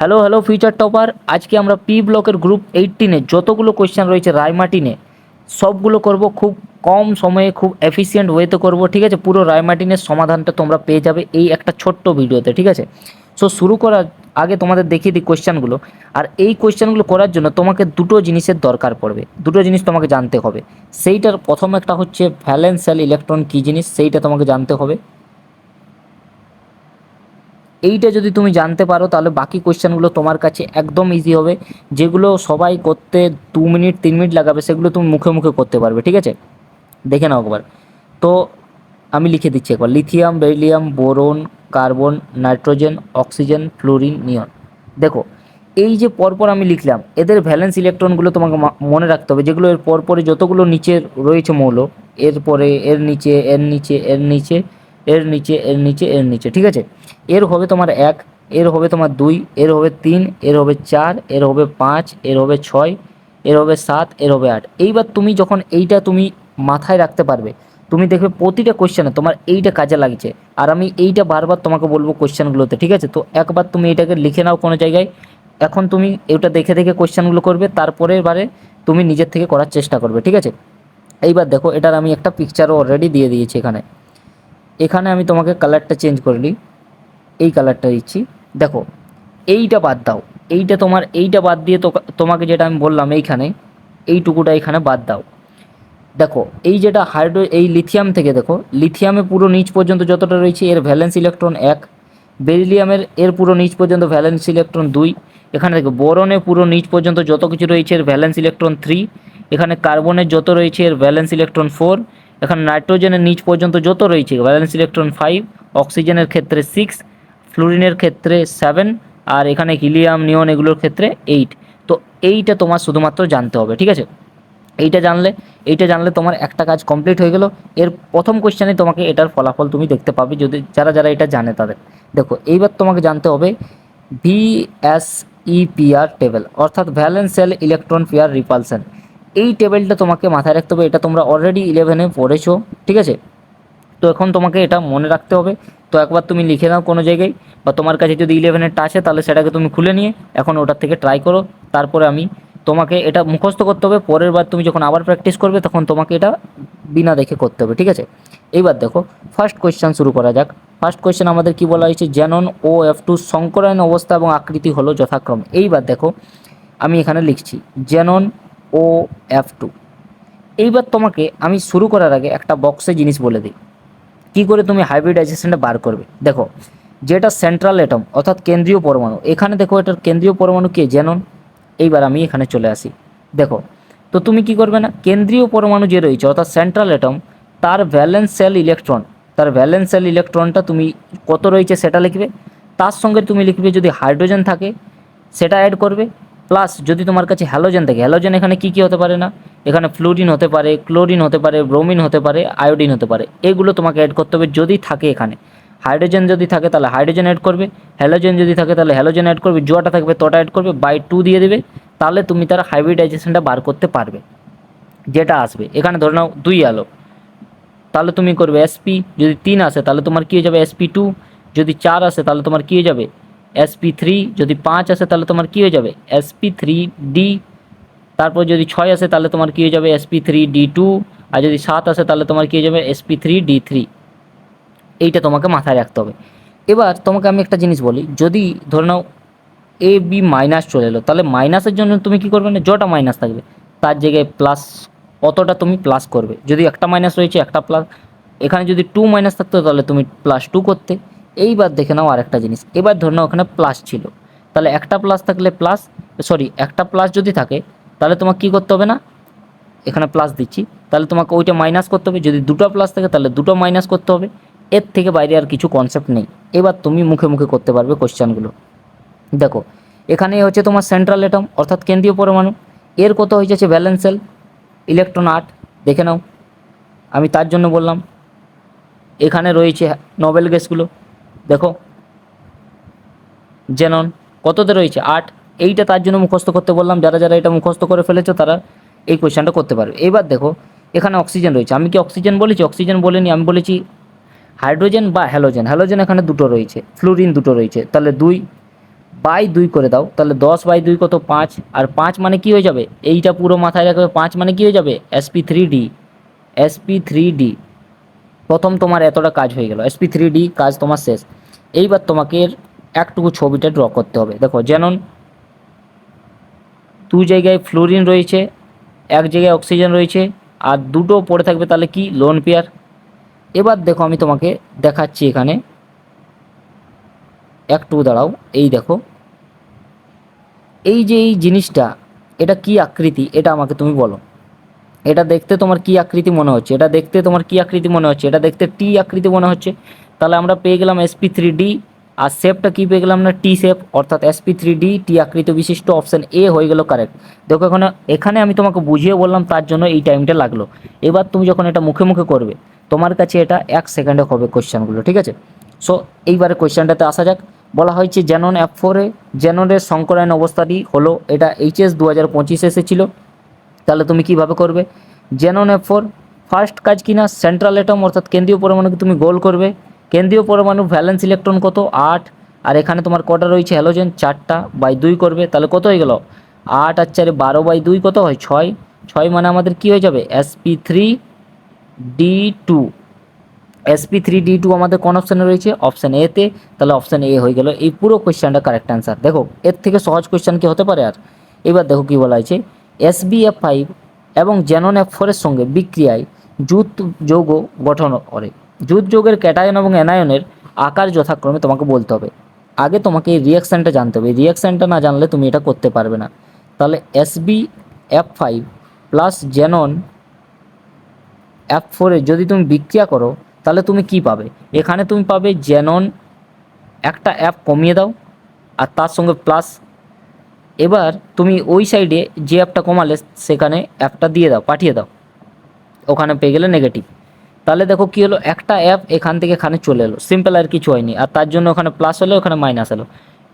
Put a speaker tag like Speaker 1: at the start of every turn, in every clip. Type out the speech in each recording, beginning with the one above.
Speaker 1: Hello hello future topper, আজকে আমরা P ব্লকের গ্রুপ 18-এ যতগুলো কোয়েশ্চেন রয়েছে রায়মার্টিনে সবগুলো করব খুব কম সময়ে, খুব এফিসিয়েন্ট ওয়েতে করব। ঠিক আছে, পুরো রায়মার্টিনের সমাধানটা তোমরা পেয়ে যাবে এই একটা ছোট্ট ভিডিওতে। ঠিক আছে, সো শুরু করার আগে তোমাদের দেখিয়ে দিই কোয়েশ্চেনগুলো। আর এই কোয়েশ্চেনগুলো করার জন্য তোমাকে দুটো জিনিসের দরকার পড়বে, দুটো জিনিস তোমাকে জানতে হবে। সেইটার প্রথম একটা হচ্ছে ভ্যালেন্স সেল ইলেকট্রন কী জিনিস, সেইটা তোমাকে জানতে হবে। এইটা যদি তুমি জানতে পারো তাহলে বাকি কোয়েশ্চেনগুলো তোমার কাছে একদম ইজি হবে। যেগুলো সবাই করতে 2 মিনিট 3 মিনিট লাগাবে সেগুলো তুমি মুখে মুখে করতে পারবে। ঠিক আছে, দেখে নাও একবার। তো আমি লিখে দিচ্ছি একবার: lithium, beryllium, boron, carbon, nitrogen, oxygen, fluorine, neon. দেখো, এই যে পরপর আমি লিখলাম এদের ভ্যালেন্স ইলেকট্রনগুলো তোমাকে মনে রাখতে হবে, যেগুলো এর পরপরে যতগুলো নিচে রয়েছে মৌল, এরপরে এর নিচে, এর নিচে, এর নিচে, এর নিচে, এর নিচে, এর নিচে। ঠিক আছে, এর হবে তোমার 1, এর হবে তোমার 2, এর হবে 3, এর হবে 4, এর হবে 5, এর হবে 6, এর হবে 7, এর হবে 8। এইবার তুমি যখন এইটা তুমি মাথায় রাখতে পারবে, তুমি দেখবে প্রতিটা কোশ্চেনে তোমার এইটা কাজে লাগছে। আর আমি এইটা বারবার তোমাকে বলবো কোশ্চেনগুলোতে। ঠিক আছে, তো একবার তুমি এটাকে লিখে নাও কোনো জায়গায়। এখন তুমি এটা দেখে দেখে কোশ্চেনগুলো করবে, তারপরের বারে তুমি নিজের থেকে করার চেষ্টা করবে। ঠিক আছে, এইবার দেখো, এটার আমি একটা পিকচারও অলরেডি দিয়ে দিয়েছি এখানে। এখানে আমি তোমাকে কালারটা চেঞ্জ করে নিই, এই কালারটা দিচ্ছি। দেখো, এইটা বাদ দাও, এইটা তোমার এইটা বাদ দিয়ে তো তোমাকে যেটা আমি বললাম এইখানে এইটুকুটা এখানে বাদ দাও। দেখো, এই যেটা এই লিথিয়াম থেকে দেখো, লিথিয়ামে পুরো নিচ পর্যন্ত যতটা রয়েছে এর ভ্যালেন্স ইলেকট্রন 1, বেরিলিয়ামের এর পুরো নিচ পর্যন্ত ভ্যালেন্স ইলেকট্রন 2, এখানে দেখো বোরনে পুরো নিচ পর্যন্ত যত কিছু রয়েছে এর ভ্যালেন্স ইলেকট্রন 3, এখানে কার্বনের যত রয়েছে এর ভ্যালেন্স ইলেকট্রন 4, এখানে নাইট্রোজেনের নিচ পর্যন্ত যত রয়েছে ভ্যালেন্স ইলেকট্রন 5, অক্সিজেনের ক্ষেত্রে 6, ফ্লুরিনের ক্ষেত্রে 7, আর এখানে হিলিয়াম, নিয়ন এগুলোর ক্ষেত্রে 8। তো এইটা তোমার শুধুমাত্র জানতে হবে। ঠিক আছে, এইটা জানলে তোমার একটা কাজ কমপ্লিট হয়ে গেল। এর প্রথম কোশ্চেনে তোমাকে এটার ফলাফল তুমি দেখতে পাবে যদি যারা যারা এটা জানে তাদের। দেখো, এইবার তোমাকে জানতে হবে ভিএসইপিআর টেবিল, অর্থাৎ valence shell electron pair repulsion. এই টেবিলটা তোমাকে মাথায় রাখতে হবে, এটা তোমরা অলরেডি 11-এ পড়েছো। ঠিক আছে, তো এখন তোমাকে এটা মনে রাখতে হবে। তো একবার তুমি লিখে নাও কোনো জায়গায়, বা তোমার কাছে যদি 11-এরটা আছে তাহলে সেটাকে তুমি খুলে নিয়ে এখন ওটার থেকে ট্রাই করো। তারপরে আমি তোমাকে এটা মুখস্থ করতে হবে, পরের বার তুমি যখন আবার প্র্যাকটিস করবে তখন তোমাকে এটা বিনা দেখে করতে হবে। ঠিক আছে, এইবার দেখো ফার্স্ট কোয়েশ্চেন শুরু করা যাক। ফার্স্ট কোয়েশ্চেন আমাদের কি বলা হয়েছে, জ্যানন ও F2 সংকরায়ন অবস্থা এবং আকৃতি হলো যথাক্রমে। এইবার দেখো আমি এখানে লিখছি জ্যানন ও F2। এইবার তোমাকে আমি শুরু করার আগে একটা বক্সে জিনিস বলে দিই কী করে তুমি হাইব্রিডাইজেশনটা বার করবে। দেখো, যেটা সেন্ট্রাল অ্যাটম অর্থাৎ কেন্দ্রীয় পরমাণু, এখানে দেখো এটার কেন্দ্রীয় পরমাণু কে, জ্যানন। এইবার আমি এখানে চলে আসি। দেখো, তো তুমি কি করবে না, কেন্দ্রীয় পরমাণু যে রয়েছে অর্থাৎ সেন্ট্রাল অ্যাটম, তার ভ্যালেন্স সেল ইলেকট্রন, তার ভ্যালেন্স সেল ইলেকট্রনটা তুমি কত রয়েছে সেটা লিখবে। তার সঙ্গে তুমি লিখবে যদি হাইড্রোজেন থাকে সেটা অ্যাড করবে, প্লাস যদি তোমার কাছে হ্যালোজেন থাকে, হ্যালোজেন এখানে কী কী হতে পারে না, এখানে ফ্লুরিন হতে পারে, ক্লোরিন হতে পারে, ব্রোমিন হতে পারে, আয়োডিন হতে পারে, এগুলো তোমাকে অ্যাড করতে হবে যদি থাকে এখানে। হাইড্রোজেন যদি থাকে তাহলে হাইড্রোজেন অ্যাড করবে, হ্যালোজেন যদি থাকে তাহলে হ্যালোজেন অ্যাড করবে, জোয়াটা থাকবে তোটা অ্যাড করবে, বাই 2 দিয়ে দেবে। তাহলে তুমি তার হাইব্রিডাইজেশনটা বার করতে পারবে। যেটা আসবে এখানে ধরে নাও 2 আলো, তাহলে তুমি করবে এসপি, যদি 3 আসে তাহলে তোমার কী হয়ে যাবে sp2, যদি 4 আসে তাহলে তোমার কী হয়ে যাবে sp3, যদি 5 আসে তাহলে তোমার কী হয়ে যাবে sp3d, তারপর যদি 6 আসে তাহলে তোমার কী হয়ে যাবে sp3d2, আর যদি 7 আসে তাহলে তোমার কী হয়ে যাবে sp3d3। এইটা তোমাকে মাথায় রাখতে হবে। এবার তোমাকে আমি একটা জিনিস বলি, যদি ধরে নাও এ বি মাইনাস চলে এলো, তাহলে মাইনাসের জন্য তুমি কী করবে না, যটা মাইনাস থাকবে তার জায়গায় প্লাস অতটা তুমি প্লাস করবে। যদি একটা মাইনাস রয়েছে একটা প্লাস, এখানে যদি 2 মাইনাস থাকতো তাহলে তুমি +2 করতে। এইবার দেখে নাও আরেকটা জিনিস, এবার ধরে নাও ওখানে প্লাস ছিল, তাহলে একটা প্লাস থাকলে প্লাস, সরি একটা প্লাস যদি থাকে তাহলে তোমাকে কী করতে হবে না, এখানে প্লাস দিচ্ছি, তাহলে তোমাকে ওইটা মাইনাস করতে হবে। যদি দুটো প্লাস থাকে তাহলে দুটো মাইনাস করতে হবে। এর থেকে বাইরে আর কিছু কনসেপ্ট নেই। এবার তুমি মুখে মুখে করতে পারবে কোশ্চেনগুলো। দেখো, এখানে হচ্ছে তোমার সেন্ট্রাল অ্যাটম অর্থাৎ কেন্দ্রীয় পরমাণু, এর কত হয়েছে ভ্যালেন্স সেল ইলেকট্রন 8, দেখে নাও। আমি তার জন্য বললাম এখানে রয়েছে নোবেল গ্যাসগুলো, দেখো জেনন কততে রয়েছে 8। এইটা তার জন্য মুখস্থ করতে বললাম, যারা যারা এটা মুখস্থ করে ফেলেছো তারা এই কোয়েশ্চেনটা করতে পারবে। এবার দেখো, এখানে অক্সিজেন রয়েছে, আমি কি অক্সিজেন বলেছি, অক্সিজেন বলিনি, আমি বলেছি হাইড্রোজেন বা হ্যালোজেন। হ্যালোজেন এখানে দুটো রয়েছে, ফ্লুরিন দুটো রয়েছে, তাহলে 2, বাই 2 করে দাও, তাহলে 10/2 কত 5, আর 5 মানে কি হয়ে যাবে, এইটা পুরো মাথায় রাখবে, 5 মানে কি হয়ে যাবে sp3d। প্রথম তোমার এতটা কাজ হয়ে গেল, sp3d কাজ তোমার শেষ। এইবার তোমাকে এর একটুকু ছবিটা ড্র করতে হবে। দেখো জেনন 2 জায়গায় ফ্লোরিন রয়েছে, এক জায়গায় অক্সিজেন রয়েছে, আর দুটো পড়ে থাকবে, তাহলে কি লোন পেয়ার। এবার দেখো আমি তোমাকে দেখাচ্ছি এখানে, একটু দাঁড়াও, এই দেখো এই যে এই জিনিসটা, এটা কি আকৃতি, এটা আমাকে তুমি বলো। এটা দেখতে তোমার কি আকৃতি মনে হচ্ছে, এটা দেখতে তোমার কি আকৃতি মনে হচ্ছে, এটা দেখতে টি আকৃতি মনে হচ্ছে। তাহলে আমরা পেয়ে গেলাম sp3d, আর শেপটা কি পেয়ে গেলাম না, টি শেপ, অর্থাৎ sp3d টি আকৃতি বিশিষ্ট, অপশান এ হয়ে গেল কারেক্ট। দেখো এখানে এখানে আমি তোমাকে বুঝিয়ে বললাম, তার জন্য এই টাইমটা লাগলো। এবার তুমি যখন এটা মুখে মুখে করবে, তোমার কাছে এটা 1 সেকেন্ডে হবে কোশ্চেনগুলো, ঠিক আছে। সো এইবারে কোশ্চেনটাতে আসা যাক। বলা হয়েছে জেনন F4-এ জেননের সংকরায়ন অবস্থাটি হলো, এটা HS 2025 এসেছিলো। তাহলে তুমি কিভাবে করবে, জেনন F4 ফার্স্ট কাজ কিনা সেন্ট্রাল অ্যাটম অর্থাৎ কেন্দ্রীয় পরমাণুকে তুমি গোল করবে। কেন্দ্রীয় পরমাণু ভ্যালেন্স ইলেকট্রন কত 8, আর এখানে তোমার কটা রয়েছে হ্যালোজেন 4টা, বাই 2 করবে, তাহলে কত হয়ে গেল 8 আর 4 12/2 কত হয় 6, 6 মানে আমাদের কি হয়ে যাবে sp3d2। sp3d2 আমাদের কোন অপশানে রয়েছে, অপশান এতে, তাহলে অপশান এ হয়ে গেল এই পুরো কোয়েশ্চেনটা কারেক্ট অ্যান্সার। দেখো এর থেকে সহজ কোয়েশ্চেন কি হতে পারে আর। এবার দেখো কি বলা হয়েছে, sbf5 এবং জেনন F4-এর সঙ্গে বিক্রিয়ায় জুট যৌগ গঠন করে। জুট যৌগের ক্যাটায়ন এবং অ্যানায়নের আকার যথাক্রমে তোমাকে বলতে হবে। আগে তোমাকে এই রিয়াকশানটা জানতে হবে, রিয়াকশানটা না জানলে তুমি এটা করতে পারবে না। তাহলে sbf5 প্লাস জেনন F4-এ যদি তুমি বিক্রিয়া করো, তাহলে তুমি কি পাবে, এখানে তুমি পাবে জেনন, একটা F কমিয়ে দাও আর তার সঙ্গে প্লাস, এবার তুমি ওই সাইডে যে অ্যাপটা কমালে সেখানে অ্যাপটা দিয়ে দাও, পাঠিয়ে দাও, ওখানে পেয়ে গেলে নেগেটিভ। তাহলে দেখো কি হলো, একটা অ্যাপ এখান থেকে এখানে চলে এলো, সিম্পল, আর কিছু হয়নি। আর তার জন্য ওখানে প্লাস হলো, ওখানে মাইনাস হলো।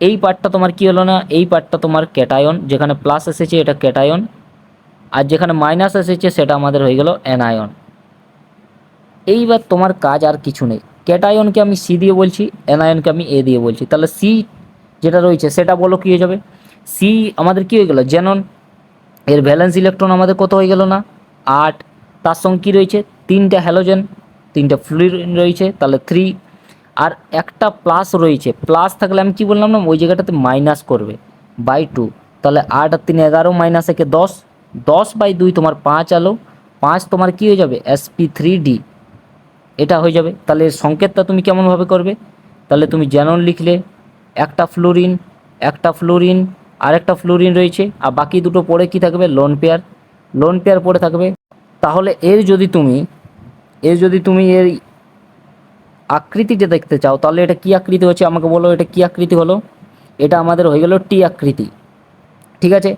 Speaker 1: এই পার্টটা তোমার কি হলো না, এই পার্টটা তোমার ক্যাটায়ন, যেখানে প্লাস এসেছে এটা ক্যাটায়ন, আর যেখানে মাইনাস এসেছে সেটা আমাদের হয়ে গেল অ্যানায়ন। এইবার তোমার কাজ আর কিছু নেই, ক্যাটায়নকে আমি সি দিয়ে বলছি, অ্যানায়নকে আমি এ দিয়ে বলছি, তাহলে সি যেটা রয়েছে সেটা বলো কি হয়ে যাবে, সি আমাদের কি হয়ে গেল জেনন, এর ভ্যালেন্স ইলেকট্রন আমাদের কত হয়ে গেল না 8, তার সঙ্গে কী রয়েছে 3টা হ্যালোজেন, 3টা ফ্লুরিন রয়েছে, তাহলে 3, আর একটা প্লাস রয়েছে, প্লাস থাকলে আমি কি বললাম না ওই জায়গাটাতে মাইনাস করবে বাই 2, তাহলে 8 আর 3 11, মাইনাস একে 10, 10/2 তোমার 5 আলো, 5 তোমার কি হয়ে যাবে sp3d, এটা হয়ে যাবে। তাহলে এর সংকেতটা তুমি কেমনভাবে করবে, তাহলে তুমি জেনন লিখলে, একটা ফ্লোরিন, একটা ফ্লোরিন, আরেকটা ফ্লোরিন রয়েছে, আর বাকি দুটো পড়ে কি থাকবে লোন পেয়ার, লোন পেয়ার পড়ে থাকবে। তাহলে এর আকৃতিটা দেখতে চাও, তাহলে এটা কি আকৃতি হচ্ছে আমাকে বলো, এটা কি আকৃতি হলো, এটা আমাদের হয়ে গেল টি আকৃতি, ঠিক আছে।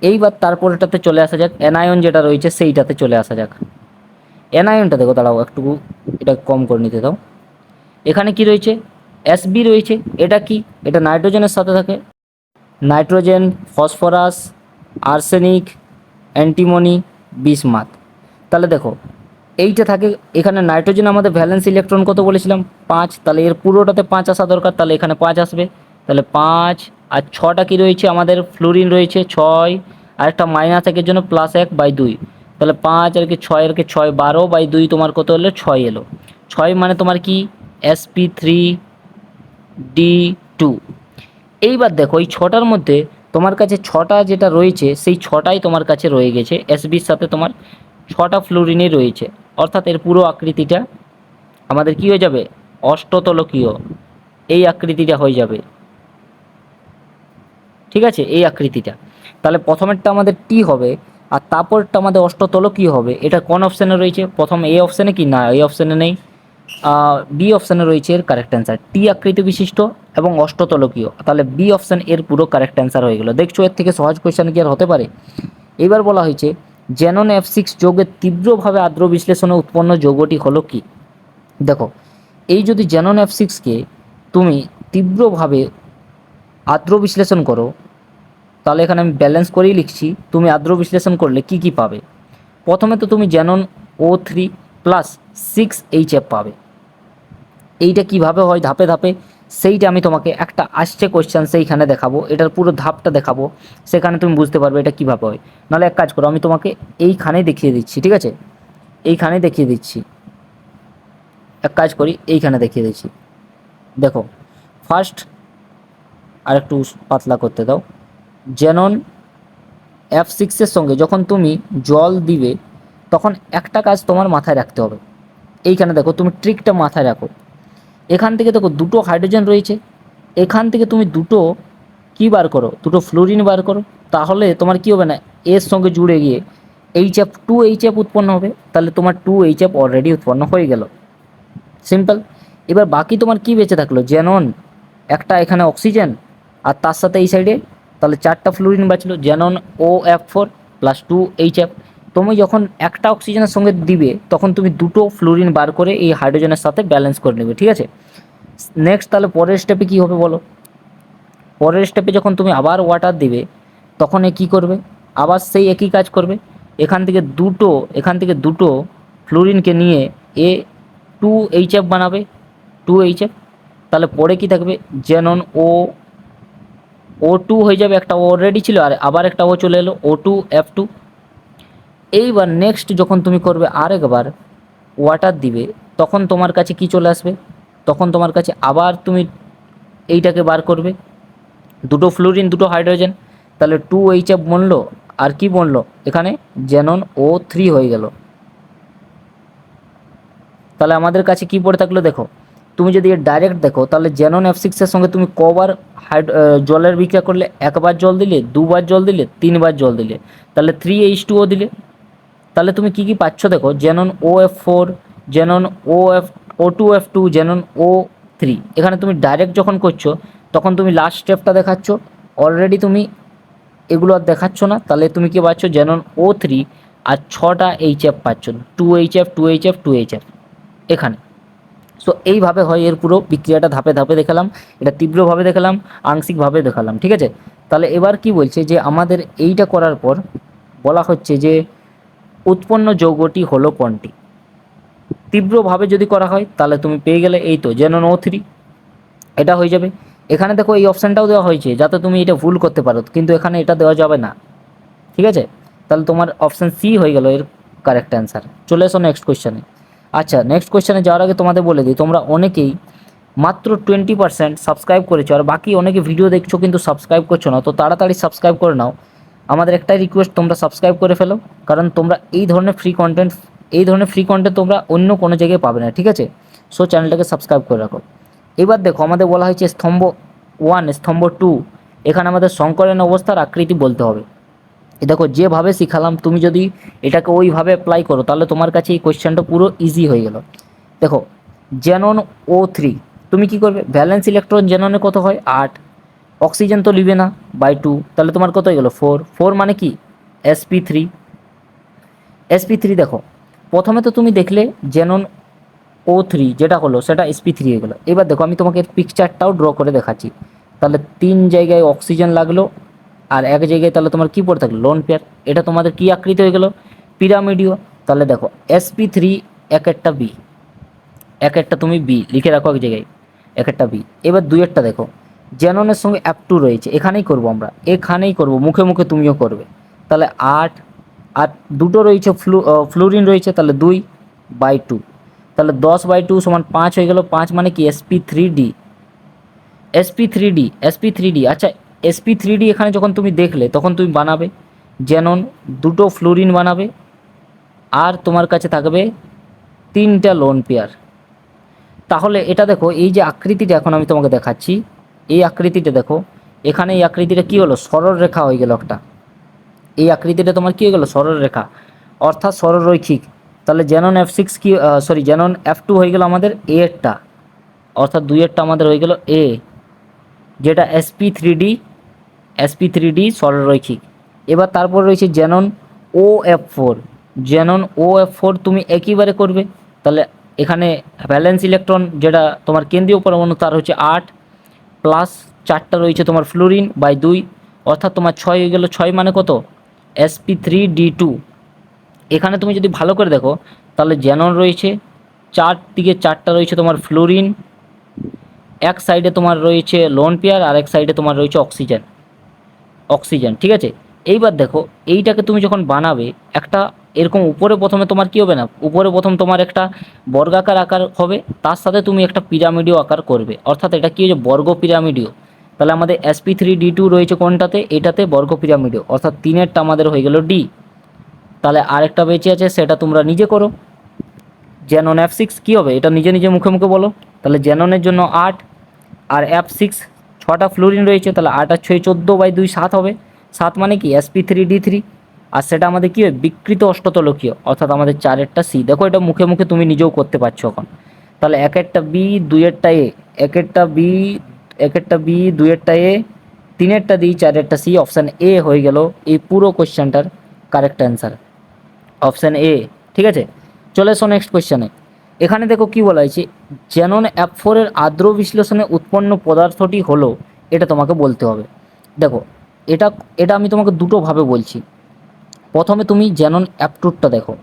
Speaker 1: এইবার তারপরেটাতে চলে আসা যাক, অ্যানায়ন যেটা রয়েছে সেইটাতে চলে আসা যাক। অ্যানায়নটা দেখো, দাঁড়াও একটু এটা কম করে নিতে দাও। এখানে কি রয়েছে এসবি রয়েছে, এটা কি, এটা নাইট্রোজেনের সাথে থাকে, nitrogen, phosphorus, arsenic, antimony, bismuth. তাহলে দেখো এইটা থাকে, এখানে নাইট্রোজেন আমাদের ভ্যালেন্স ইলেকট্রন কত বলেছিলাম 5, তাহলে এর পুরোটাতে 5 আসা দরকার, তাহলে এখানে 5 আসবে, তাহলে 5 আর 6টা কি রয়েছে আমাদের ফ্লোরিন রয়েছে 6, আর একটা মাইনাস একের জন্য +1/2, তাহলে 5 আর কি 6 এর কি 6, 12/2 তোমার কত হলো 6 এলো, 6 মানে তোমার কি sp3d2। এইবার দেখো এই 6টার মধ্যে তোমার কাছে 6টা যেটা রয়েছে সেই 6টাই তোমার কাছে রয়ে গেছে, এসবির সাথে তোমার 6টা ফ্লোরিনই রয়েছে, অর্থাৎ এর পুরো আকৃতিটা আমাদের কি হয়ে যাবে অষ্টতলকীয়, এই আকৃতিটা হয়ে যাবে, ঠিক আছে, এই আকৃতিটা। তাহলে প্রথমেরটা আমাদের টি হবে, আর তারপরটা আমাদের অষ্টতলকীয় হবে। এটা কোন অপশানে রয়েছে, প্রথম এ অপশানে কি না, এই অপশানে নেই, বি অপশানে রয়েছে এর কারেক্ট অ্যান্সার, টি আকৃতি বিশিষ্ট এবং অষ্টতলকীয়, তাহলে বি অপশান এর পুরো কারেক্ট অ্যান্সার হয়ে গেল। দেখছো এর থেকে সহজ কোয়েশ্চেন কি আর হতে পারে। এবার বলা হয়েছে জেনন F6 যৌগের তীব্রভাবে আর্দ্র বিশ্লেষণে উৎপন্ন যৌগটি হলো কি। দেখো এই যদি জেনন F6-কে তুমি তীব্রভাবে আর্দ্র বিশ্লেষণ করো, তাহলে এখানে আমি ব্যালেন্স করেই লিখছি, তুমি আর্দ্র বিশ্লেষণ করলে কি কি পাবে। প্রথমে তো তুমি জেনন O3 + 6Hf পাবে। এইটা কিভাবে হয় ধাপে ধাপে সেইটা আমি তোমাকে একটা আসছে কোয়েশ্চেন সেইখানে দেখাবো, এটার পুরো ধাপটা দেখাবো, সেখানে তুমি বুঝতে পারবে এটা কীভাবে হয়। নাহলে এক কাজ করো, আমি তোমাকে এইখানেই দেখিয়ে দিচ্ছি, ঠিক আছে, এইখানেই দেখিয়ে দিচ্ছি, এক কাজ করি এইখানে দেখিয়ে দিচ্ছি। দেখো ফার্স্ট আর একটু পাতলা করতে দাও। জেনন F6-এর সঙ্গে যখন তুমি জল দিবে তখন একটা কাজ তোমার মাথায় রাখতে হবে। এইখানে দেখো, তুমি ট্রিকটা মাথায় রাখো। এখান থেকে দেখো দুটো হাইড্রোজেন রয়েছে, এখান থেকে তুমি দুটো কী বার করো, দুটো ফ্লোরিন বার করো, তাহলে তোমার কী হবে না, এর সঙ্গে জুড়ে গিয়ে HF 2HF উৎপন্ন হবে, তাহলে তোমার 2HF অলরেডি উৎপন্ন হয়ে গেল, সিম্পল। এবার বাকি তোমার কি বেঁচে থাকলো, জেনন একটা এখানে অক্সিজেন আর তার সাথে এই সাইডে তাহলে 4টা ফ্লোরিন বাঁচলো, জেনন OF4 প্লাস 2HF। তুমি যখন একটা অক্সিজেনের সঙ্গে দিবে তখন তুমি দুটো ফ্লোরিন বার করে এই হাইড্রোজেনের সাথে ব্যালেন্স করে নেবে, ঠিক আছে। নেক্সট তাহলে পরের স্টেপে কী হবে বলো, পরের স্টেপে যখন তুমি আবার ওয়াটার দিবে তখন এ কী করবে, আবার সেই একই কাজ করবে, এখান থেকে দুটো ফ্লোরিনকে নিয়ে এ 2HF বানাবে, 2HF। তাহলে পরে কি থাকবে, জেনন O2 হয়ে যাবে, একটা অলরেডি ছিল আর আবার একটা ও চলে এলো O2F2। এইবার নেক্সট যখন তুমি করবে আরেকবার ওয়াটার দিবে তখন তোমার কাছে কি চলে আসবে, তখন তোমার কাছে আবার তুমি এইটাকে বার করবে, দুটো ফ্লোরিন দুটো হাইড্রোজেন, তাহলে 2HF বনলো আর কি বনলো এখানে, জেনন O3 হয়ে গেল। তাহলে আমাদের কাছে কি পড়ে থাকলো দেখো, তুমি যদি এর ডাইরেক্ট দেখো তাহলে জেনন F6-এর সঙ্গে তুমি কবার জলের বিক্রিয়া করলে, একবার জল দিলে, দুবার জল দিলে, তিনবার জল দিলে, তাহলে 3H2O দিলে। তাহলে তুমি কি কি পাচ্ছ দেখো, xenon OF4, xenon O2F2, xenon O3। এখানে তুমি ডাইরেক্ট যখন করছো তখন তুমি লাস্ট স্টেপটা দেখাচ্ছ, অলরেডি তুমি এগুলো আর দেখাচ্ছ না, তাহলে তুমি কি পাচ্ছ, জেনন O3 আর 6টা HF পাচ্ছ, 2HF 2HF 2HF এখানে। সো এইভাবে হয় এর পুরো বিক্রিয়াটা, ধাপে ধাপে দেখালাম, এটা তীব্রভাবে দেখালাম, আংশিকভাবে দেখালাম, ঠিক আছে। তাহলে এবার কি বলছে যে আমাদের এইটা করার পর বলা হচ্ছে যে উৎপন্ন যৌগটি হলো কোনটি। তীব্রভাবে যদি করা হয় তাহলে তুমি পেয়ে গেলে এই তো জেনন O3, এটা হয়ে যাবে। এখানে দেখো এই অপশানটাও দেওয়া হয়েছে যাতে তুমি এটা ভুল করতে পারো, কিন্তু এখানে এটা দেওয়া যাবে না, ঠিক আছে। তাহলে তোমার অপশান সি হয়ে গেল এর কারেক্ট অ্যান্সার। চলে এসো নেক্সট কোয়েশ্চেনে। আচ্ছা, নেক্সট কোয়েশ্চেনে যাওয়ার আগে তোমাদের বলে দিই, তোমরা অনেকেই মাত্র 20% সাবস্ক্রাইব করেছো আর বাকি অনেকে ভিডিও দেখছো কিন্তু সাবস্ক্রাইব করছো না, তো তাড়াতাড়ি সাবস্ক্রাইব করে নাও। আমাদের একটাই রিকোয়েস্ট, তোমরা সাবস্ক্রাইব করে ফেলো, কারণ তোমরা এই ধরনের ফ্রি কন্টেন্ট তোমরা অন্য কোনো জায়গায় পাবে না, ঠিক আছে। সো চ্যানেলটাকে সাবস্ক্রাইব করে রাখো। এবার দেখো আমাদের বলা হয়েছে স্তম্ভ 1 স্তম্ভ 2, এখানে আমাদের সংকলন অবস্থার আকৃতি বলতে হবে। দেখো যেভাবে শিখালাম তুমি যদি এটাকে ওইভাবে অ্যাপ্লাই করো তাহলে তোমার কাছে এই কোয়েশ্চেনটা পুরো ইজি হয়ে গেল। দেখো জেনন O3, তুমি কি করবে, ভ্যালেন্স ইলেকট্রন জেননে কত হয় 8, অক্সিজেন তো লিবে না বাই 2, তাহলে তোমার কত হয়ে গেল 4 মানে কি sp3। দেখো প্রথমে তো তুমি দেখলে জেনন O3 যেটা হলো সেটা sp3 হয়ে গেলো। এবার দেখো আমি তোমাকে পিকচারটাও ড্র করে দেখাচ্ছি। তাহলে 3 জায়গায় অক্সিজেন লাগলো আর এক জায়গায় তাহলে তোমার কী পড়ে থাকলো লোন পেয়ার, এটা তোমাদের কী আকৃতি হয়ে গেল, পিরামিডীয়। তাহলে দেখো sp3 এক একটা বি, এক একটা তুমি বি লিখে রাখো এক জায়গায়, এক একটা বি। এবার দুইয়েরটা দেখো, জেননের সঙ্গে F2 রয়েছে, এখানেই করব আমরা, এখানেই করব, মুখে মুখে তুমিও করবে। তাহলে 8 আর দুটো রয়েছে ফ্লোরিন রয়েছে, তাহলে 2/2, তাহলে 10/2 সমান 5 হয়ে গেল। 5 মানে কি sp3d। আচ্ছা sp3d এখানে যখন তুমি দেখলে তখন তুমি বানাবে জেনন দুটো ফ্লোরিন বানাবে আর তোমার কাছে থাকবে 3টা লোন পেয়ার। তাহলে এটা দেখো এই যে আকৃতিটা এখন আমি তোমাকে দেখাচ্ছি, এই আকৃতিটা দেখো, এখানে এই আকৃতিটা কী হলো, সরল রেখা হয়ে গেল একটা, এই আকৃতিটা তোমার কী হয়ে গেল, সরল রেখা অর্থাৎ সরলরৈখিক। তাহলে জেনন জেনন F2 হয়ে গেল আমাদের এরটা, অর্থাৎ দুইয়েরটা আমাদের হয়ে গেল এ, যেটা sp3d সরলরৈখিক। এবার তারপর রয়েছে জেনন OF4 তুমি একইবারে করবে। তাহলে এখানে ভ্যালেন্স ইলেকট্রন যেটা তোমার কেন্দ্রীয় পরমাণু তার হচ্ছে 8 প্লাস 4টা রয়েছে তোমার ফ্লোরিন বাই 2, অর্থাৎ তোমার 6 হয়ে গেল। 6 মানে কত, sp3d2। এখানে তুমি যদি ভালো করে দেখো তাহলে জেনন রয়েছে, 4 দিকে 4টা রয়েছে তোমার ফ্লোরিন এক সাইডে তোমার রয়েছে লোন পেয়ার আর এক সাইডে তোমার রয়েছে অক্সিজেন, ঠিক আছে। এইবার দেখো এইটাকে তুমি যখন বানাবে একটা এরকম উপরে প্রথমে তোমার কী হবে না, উপরে প্রথম তোমার একটা বর্গাকার আকার হবে, তার সাথে তুমি একটা পিরামিডীয় আকার করবে, অর্থাৎ এটা কী হচ্ছে বর্গ পিরামিডীয়। তাহলে আমাদের sp3d2 রয়েছে কোনটাতে, এটাতে বর্গ পিরামিডীয়, অর্থাৎ তিনেরটা আমাদের হয়ে গেল ডি। তাহলে আরেকটা বেঁচে আছে, সেটা তোমরা নিজে করো। জ্যানন F6 কী হবে, এটা নিজে নিজে মুখে মুখে বলো। তাহলে জ্যাননের জন্য 8 আর F6 ছটা ফ্লোরিন রয়েছে, তাহলে 8 আর 6 14/2 7 হবে। 7 মানে কি sp3d3, আর সেটা আমাদের কী হয় বিকৃত অষ্টতলকীয়, অর্থাৎ আমাদের 4এরটা সি। দেখো এটা মুখে মুখে তুমি নিজেও করতে পারছো এখন। তাহলে 1এরটা বি, 2এরটা এ, 1এরটা বি, 1এরটা বি, 2এরটা এ, 3এরটা ডি, 4এরটা সি। অপশান এ হয়ে গেল এই পুরো কোশ্চেনটার কারেক্ট অ্যান্সার, অপশান এ। ঠিক আছে, চলে এসো নেক্সট কোয়েশ্চেনে। এখানে দেখো কি বলা হয়েছে, জ্যানন F4-এর আর্দ্র বিশ্লেষণে উৎপন্ন পদার্থটি হলো, এটা তোমাকে বলতে হবে। দেখো এটা এটা আমি তোমাকে দুটোভাবে বলছি। প্রথমে তুমি জ্যানন F2-টা দেখো।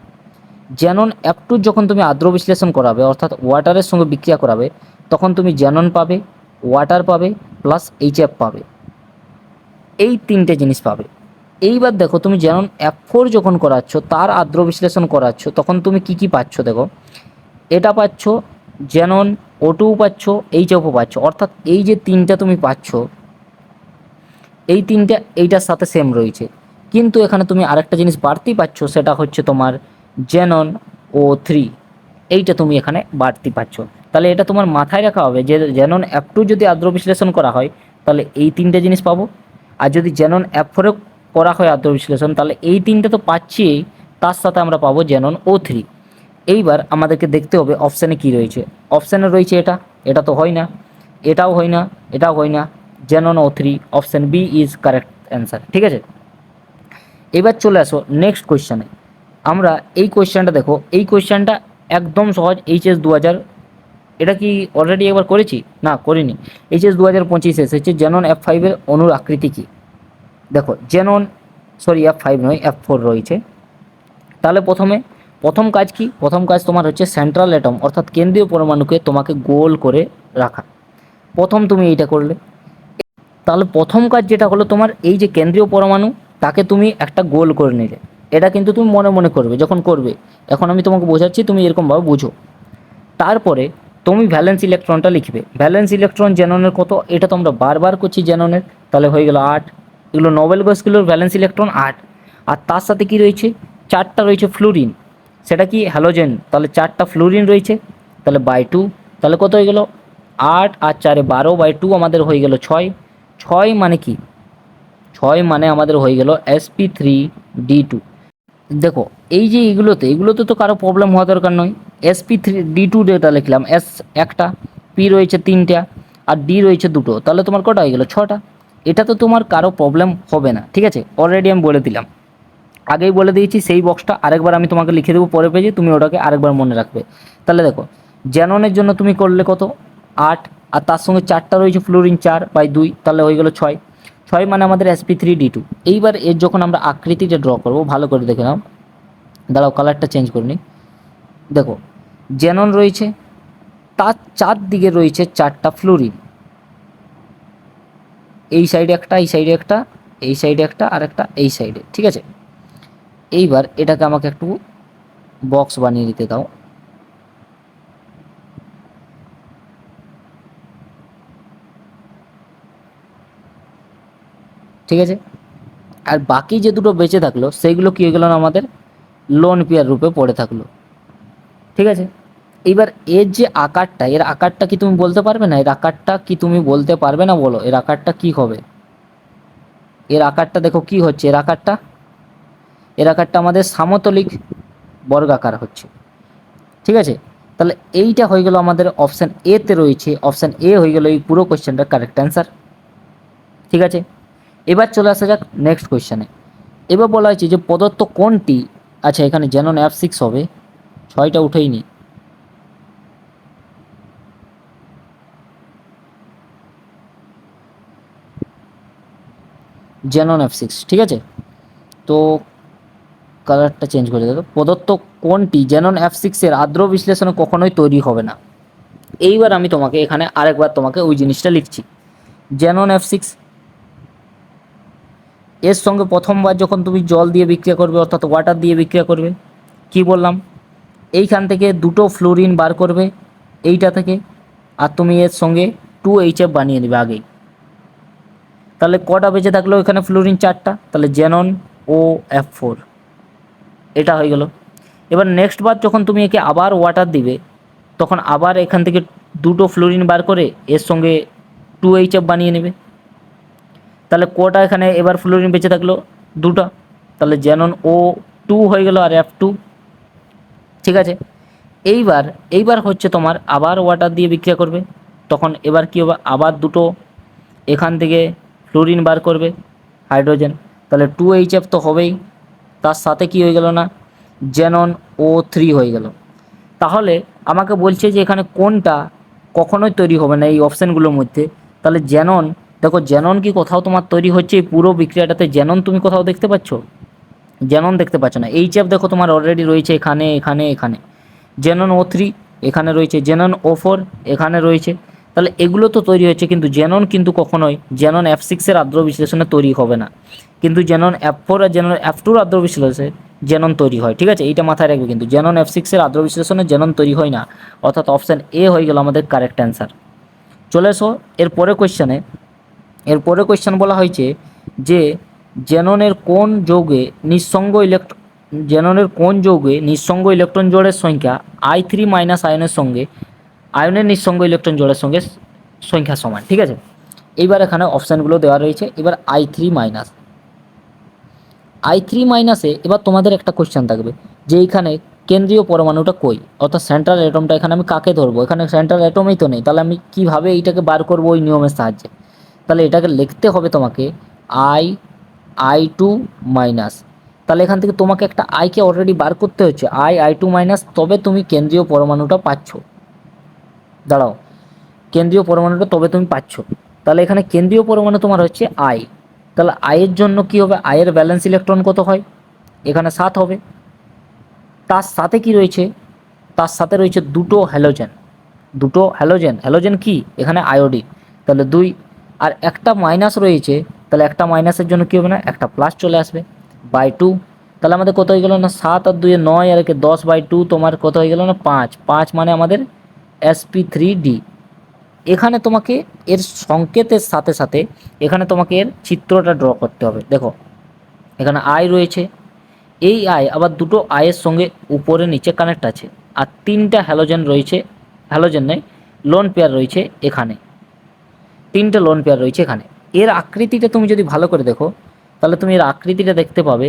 Speaker 1: জ্যানন F2 যখন তুমি আর্দ্র বিশ্লেষণ করাবে, অর্থাৎ ওয়াটারের সঙ্গে বিক্রিয়া করাবে, তখন তুমি জ্যানন পাবে, ওয়াটার পাবে, প্লাস HF পাবে, এই তিনটে জিনিস পাবে। এইবার দেখো তুমি জ্যানন F4 যখন করাচ্ছ, তার আর্দ্র বিশ্লেষণ করাচ্ছ, তখন তুমি কি কি পাচ্ছ দেখো। এটা পাচ্ছ জ্যানন O2 পাচ্ছ, HFও পাচ্ছ, অর্থাৎ এই যে তিনটা তুমি পাচ্ছ, এই তিনটা এইটার সাথে সেম রয়েছে। কিন্তু এখানে তুমি আরেকটা জিনিস বাড়তি পাচ্ছ, সেটা হচ্ছে তোমার জ্যানন O3, এইটা তুমি এখানে বাড়তি পাচ্ছ। তাহলে এটা তোমার মাথায় রাখা হবে যে জ্যানন F2 যদি আর্দ্র বিশ্লেষণ করা হয়, তাহলে এই তিনটে জিনিস পাবো, আর যদি জ্যানন F4 করা হয় আর্দ্র বিশ্লেষণ, তাহলে এই তিনটে তো পাচ্ছি, তার সাথে আমরা পাবো জ্যানন O3। এইবার আমাদেরকে দেখতে হবে অপশানে কি রয়েছে। অপশানে রয়েছে এটা তো হয় না, এটাও হয় না, এটাও হয় না, xenon O3, option B is correct answer. ঠিক আছে, এবার চলে আসো নেক্সট কোয়েশ্চেনে। আমরা এই কোয়েশ্চেনটা দেখো, এই কোয়েশ্চেনটা একদম সহজ, HS 2000, এটা কি অলরেডি একবার করেছি না, করিনি। HS 2025 এসেছে, জ্যানন F5-এর অণুর আকৃতি কী। দেখো জ্যানন, সরি F5 নয় F4 রয়েছে। তাহলে প্রথম কাজ কি, প্রথম কাজ তোমার হচ্ছে সেন্ট্রাল অ্যাটম, অর্থাৎ কেন্দ্রীয় পরমাণুকে তোমাকে গোল করে রাখা। প্রথম তুমি এইটা করলে, তাহলে প্রথম কাজ যেটা হলো তোমার, এই যে কেন্দ্রীয় পরমাণু, তাকে তুমি একটা গোল করে নিলে। এটা কিন্তু তুমি মনে মনে করবে যখন করবে, এখন আমি তোমাকে বোঝাচ্ছি, তুমি এরকমভাবে বুঝো। তারপরে তুমি ভ্যালেন্স ইলেকট্রনটা লিখবে। ভ্যালেন্স ইলেকট্রন জ্যাননের কত, এটা তো আমরা বারবার করছি জ্যাননের, তাহলে হয়ে গেল 8। এগুলো নোবেল গ্যাসগুলোর ভ্যালেন্স ইলেকট্রন 8। আর তার সাথে কি রয়েছে, 4টা রয়েছে ফ্লুরিন, সেটা কি হ্যালোজেন, তাহলে 4টা ফ্লুরিন রয়েছে, তাহলে বাই 2, তাহলে কত হয়ে গেল 8 আর 4 12/2, আমাদের হয়ে গেল 6। 6 মানে কি, 6 মানে আমাদের হয়ে গেল sp3d2। দেখো এই যে এগুলোতে তো কারো প্রবলেম হওয়া দরকার নয়। sp3d2 যেটা লিখলাম, এস একটা, পি রয়েছে 3টা, আর ডি রয়েছে 2টো, তাহলে তোমার কটা হয়ে গেল 6টা। এটা তো তোমার কারো প্রবলেম হবে না, ঠিক আছে, অলরেডি আমি বলে দিলাম, আগেই বলে দিয়েছি। সেই বক্সটা আরেকবার আমি তোমাকে লিখে দেবো পরের পেজে, তুমি ওটাকে আরেকবার মনে রাখবে। তাহলে দেখো জ্যাননের জন্য তুমি করলে কত 8, আর তার সঙ্গে 4টা রয়েছে ফ্লোরিন, 4/2, তাহলে হয়ে গেল 6। 6 মানে আমাদের sp3d2। এইবার এর যখন আমরা আকৃতিটা ড্র করবো, ভালো করে দেখে নাও, দাঁড়াও কালারটা চেঞ্জ করে নিই। দেখো জ্যানন রয়েছে, তার চারদিকে রয়েছে 4টা ফ্লোরিন, এই সাইডে একটা, এই সাইডে একটা, এই সাইডে একটা, আর একটা এই সাইডে, ঠিক আছে। এইবার এটাকে আমাকে একটু বক্স বানিয়ে দিতে দাও। ঠিক আছে, আর বাকি যে দুটো বেঁচে থাকলো, সেইগুলো কী হয়ে গেল না, আমাদের লোন পেয়ার রূপে পড়ে থাকলো। ঠিক আছে, এইবার এর যে আকারটা, এর আকারটা কি তুমি বলতে পারবে না, এর আকারটা কি তুমি বলতে পারবে না, বলো এর আকারটা কি হবে। এর আকারটা দেখো কি হচ্ছে, এর আকারটা আমাদের সামতলিক বর্গাকার হচ্ছে। ঠিক আছে, তাহলে এইটা হয়ে গেল আমাদের অপশান এতে রয়েছে, অপশান এ হয়ে গেল এই পুরো কোয়েশ্চেনটার কারেক্ট অ্যান্সার। ঠিক আছে, এবার চলে আসা যাক নেক্সট কোয়েশ্চেনে। এবার বলা হয়েছে যে প্রদত্ত কোনটি, আচ্ছা এখানে জ্যানন F6 হবে, 6টা উঠেই নি। জ্যানন F6, ঠিক আছে, তো কালারটা চেঞ্জ করে দেবো। প্রদত্ত কোনটি জ্যানন F6-এর আর্দ্র বিশ্লেষণে কখনোই তৈরি হবে না। এইবার আমি তোমাকে এখানে আরেকবার তোমাকে ওই জিনিসটা লিখছি। জেনন F6 এর সঙ্গে প্রথমবার যখন তুমি জল দিয়ে বিক্রিয়া করবে অর্থাৎ ওয়াটার দিয়ে বিক্রিয়া করবে, কি বললাম, এইখান থেকে দুটো ফ্লোরিন বার করবে এইটা থেকে, আর তুমি এর সঙ্গে 2HF বানিয়ে নেবে আগেই। তাহলে কটা বেঁচে থাকলো এখানে ফ্লোরিন 4টা, তাহলে জেনন OF4 এটা হয়ে গেল। এবার নেক্সট বার যখন তুমি একে আবার ওয়াটার দিবে তখন আবার এখান থেকে দুটো ফ্লোরিন বার করে এর সঙ্গে 2HF বানিয়ে নেবে। তাহলে কটা এখানে এবার ফ্লোরিন বেঁচে থাকলো, দুটো, তাহলে জেনন O2 হয়ে গেল আর F2। ঠিক আছে, এইবার হচ্ছে তোমার আবার ওয়াটার দিয়ে বিক্রিয়া করবে, তখন এবার কী হবে, আবার দুটো এখান থেকে ফ্লোরিন বার করবে হাইড্রোজেন, তাহলে 2HF তো হবেই, তার সাথে কি হয়ে গেল না, জেনন O3 হয়ে গেল। তাহলে আমাকে বলছে যে এখানে কোনটা কখনোই তৈরি হবে না এই অপশানগুলোর মধ্যে, তাহলে জেনন, দেখো জেনন কি কোথাও তোমার তৈরি হচ্ছে এই পুরো বিক্রিয়াটাতে, জেনন তুমি কোথাও দেখতে পাচ্ছ, জেনন দেখতে পাচ্ছ না। HF দেখো তোমার অলরেডি রয়েছে এখানে এখানে এখানে, জেনন O3 এখানে রয়েছে, জেনন O4 এখানে রয়েছে, তাহলে এগুলো তো তৈরি হচ্ছে, কিন্তু জেনন কিন্তু কখনোই জেনন F6 আদ্র বিশ্লেষণে তৈরি হবে না, কিন্তু জেনন F4 আর জেনন F2 আদ্র বিশ্লেষণে জেনন তৈরি হয়। ঠিক আছে, এইটা মাথায় রাখবে, কিন্তু জেনন F6 আদ্র বিশ্লেষণে জেনন তৈরি হয় না, অর্থাৎ অপশান এ হয়ে গেল আমাদের কারেক্ট অ্যান্সার। চলে এসো এরপরে কোয়েশ্চানে। এরপরে কোয়েশ্চান বলা হয়েছে যে জেননের কোন যৌগে নিঃসঙ্গ ইলেকট্রন জোড়ের সংখ্যা I3 মাইনাস আয়নের সঙ্গে আয়নের নিঃসঙ্গ ইলেকট্রন জোড়ের সঙ্গে সংখ্যা সমান। ঠিক আছে, এইবার এখানে অপশানগুলো দেওয়া রয়েছে। এবার I3 মাইনাসে এবার তোমাদের একটা কোয়েশ্চান থাকবে যে এইখানে কেন্দ্রীয় পরমাণুটা কই, অর্থাৎ সেন্ট্রাল অ্যাটমটা এখানে আমি কাকে ধরবো, এখানে সেন্ট্রাল অ্যাটমই তো নেই, তাহলে আমি কিভাবে এইটাকে বার করবো ওই নিয়মের সাহায্যে। তাহলে এটাকে লিখতে হবে তোমাকে I2 মাইনাস, তাহলে এখান থেকে তোমাকে একটা আইকে অলরেডি বার করতে হচ্ছে, I2 মাইনাস, তবে তুমি কেন্দ্রীয় পরমাণুটা পাচ্ছ। দাঁড়াও, কেন্দ্রীয় পরমাণুটা তবে তুমি পাচ্ছ, তাহলে এখানে কেন্দ্রীয় পরমাণু তোমার হচ্ছে I, তাহলে আয়ের জন্য কি হবে, আয়ের ব্যালেন্স ইলেকট্রন কত হয়, এখানে 7 হবে। তার সাথে কি রয়েছে, তার সাথে রয়েছে দুটো হ্যালোজেন, হ্যালোজেন কি এখানে আয়োডিন, তাহলে 2, আর একটা মাইনাস রয়েছে, তাহলে একটা মাইনাসের জন্য কী হবে না, একটা প্লাস চলে আসবে বাই 2, তাহলে আমাদের কত হয়ে গেল না 7 আর 2 9 আর 10/2 তোমার কত হয়ে গেল না 5 মানে আমাদের sp3d। এখানে তোমাকে এর সংকেতের সাথে সাথে এখানে তোমাকে এর চিত্রটা ড্র করতে হবে। দেখো এখানে আই রয়েছে, এই আই আবার দুটো আয়ের সঙ্গে উপরে নিচে কানেক্ট আছে, আর 3টা হ্যালোজেন রয়েছে, হ্যালোজেন নেই, লোন পেয়ার রয়েছে এখানে, 3টে লোন পেয়ার রয়েছে এখানে। এর আকৃতিটা তুমি যদি ভালো করে দেখো তাহলে তুমি এর আকৃতিটা দেখতে পাবে,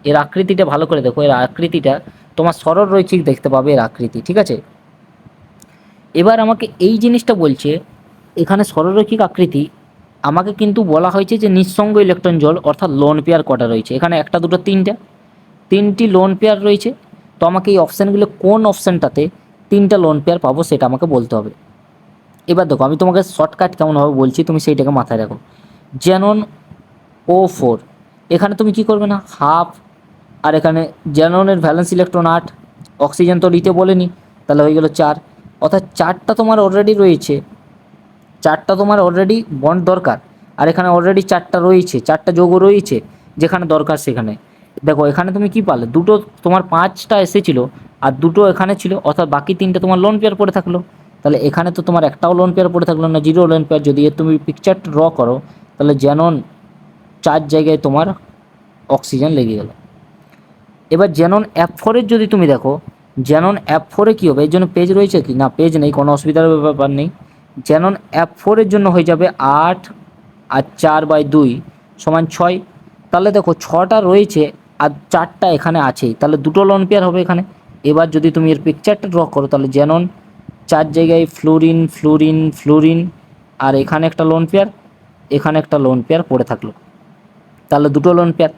Speaker 1: এর আকৃতিটা ভালো করে দেখো, এর আকৃতিটা তোমার সরলরৈখিক দেখতে পাবে এর আকৃতি। ঠিক আছে, এবার আমাকে এই জিনিসটা বলছে এখানে সরলরৈখিক আকৃতি, আমাকে কিন্তু বলা হয়েছে যে নিঃসঙ্গ ইলেকট্রন জল অর্থাৎ লোন পেয়ার কটা রয়েছে, এখানে একটা দুটো তিনটি লোন পেয়ার রয়েছে, তো আমাকে এই অপশানগুলো কোন অপশানটাতে 3টা লোন পেয়ার পাবো সেটা আমাকে বলতে হবে। এবার দেখো আমি তোমাকে শর্টকাট কেমনভাবে বলছি তুমি সেইটাকে মাথায় রাখো। জেনন O4 এখানে তুমি কি করবে না হাফ, আর এখানে জেননের ভ্যালেন্স ইলেকট্রন 8, অক্সিজেন তো নিতে বলেনি, তাহলে হয়ে গেল 4, অর্থাৎ 4টা তোমার অলরেডি রয়েছে, 4টা তোমার অলরেডি বন্ড দরকার, আর এখানে অলরেডি 4টা রয়েছে, 4টা যৌগ রয়েছে যেখানে দরকার সেখানে। দেখো এখানে তুমি কি পারলে, দুটো তোমার 5টা এসেছিলো আর দুটো এখানে ছিল, অর্থাৎ বাকি 3টে তোমার লোন পেয়ার পড়ে থাকলো, তাহলে এখানে তো তোমার একটাও লোন পেয়ার পড়ে থাকলো না, 0 লোন পেয়ার। যদি এর তুমি পিকচারটা ড্র করো তাহলে জেনন 4 জায়গায় তোমার অক্সিজেন লেগে গেল। এবার জেনন F4 যদি তুমি দেখো, জেনন F4 কী হবে, এর জন্য পেজ রয়েছে কি না, পেজ নেই, কোনো অসুবিধার ব্যাপার নেই। জেনন F4 জন্য হয়ে যাবে 8 আর 4/2 সমান 6, তাহলে দেখো 6টা রয়েছে আর 4টা এখানে আছেই, তাহলে দুটো লোন পেয়ার হবে এখানে। এবার যদি তুমি এর পিকচারটা ড্র করো তাহলে জেনন 4 জায়গায় ফ্লোরিন ফ্লোরিন ফ্লোরিন, আর এখানে একটা লোন পেয়ার, এখানে একটা লোন পেয়ার পড়ে থাকলো, তাহলে দুটো লোন পেয়ার।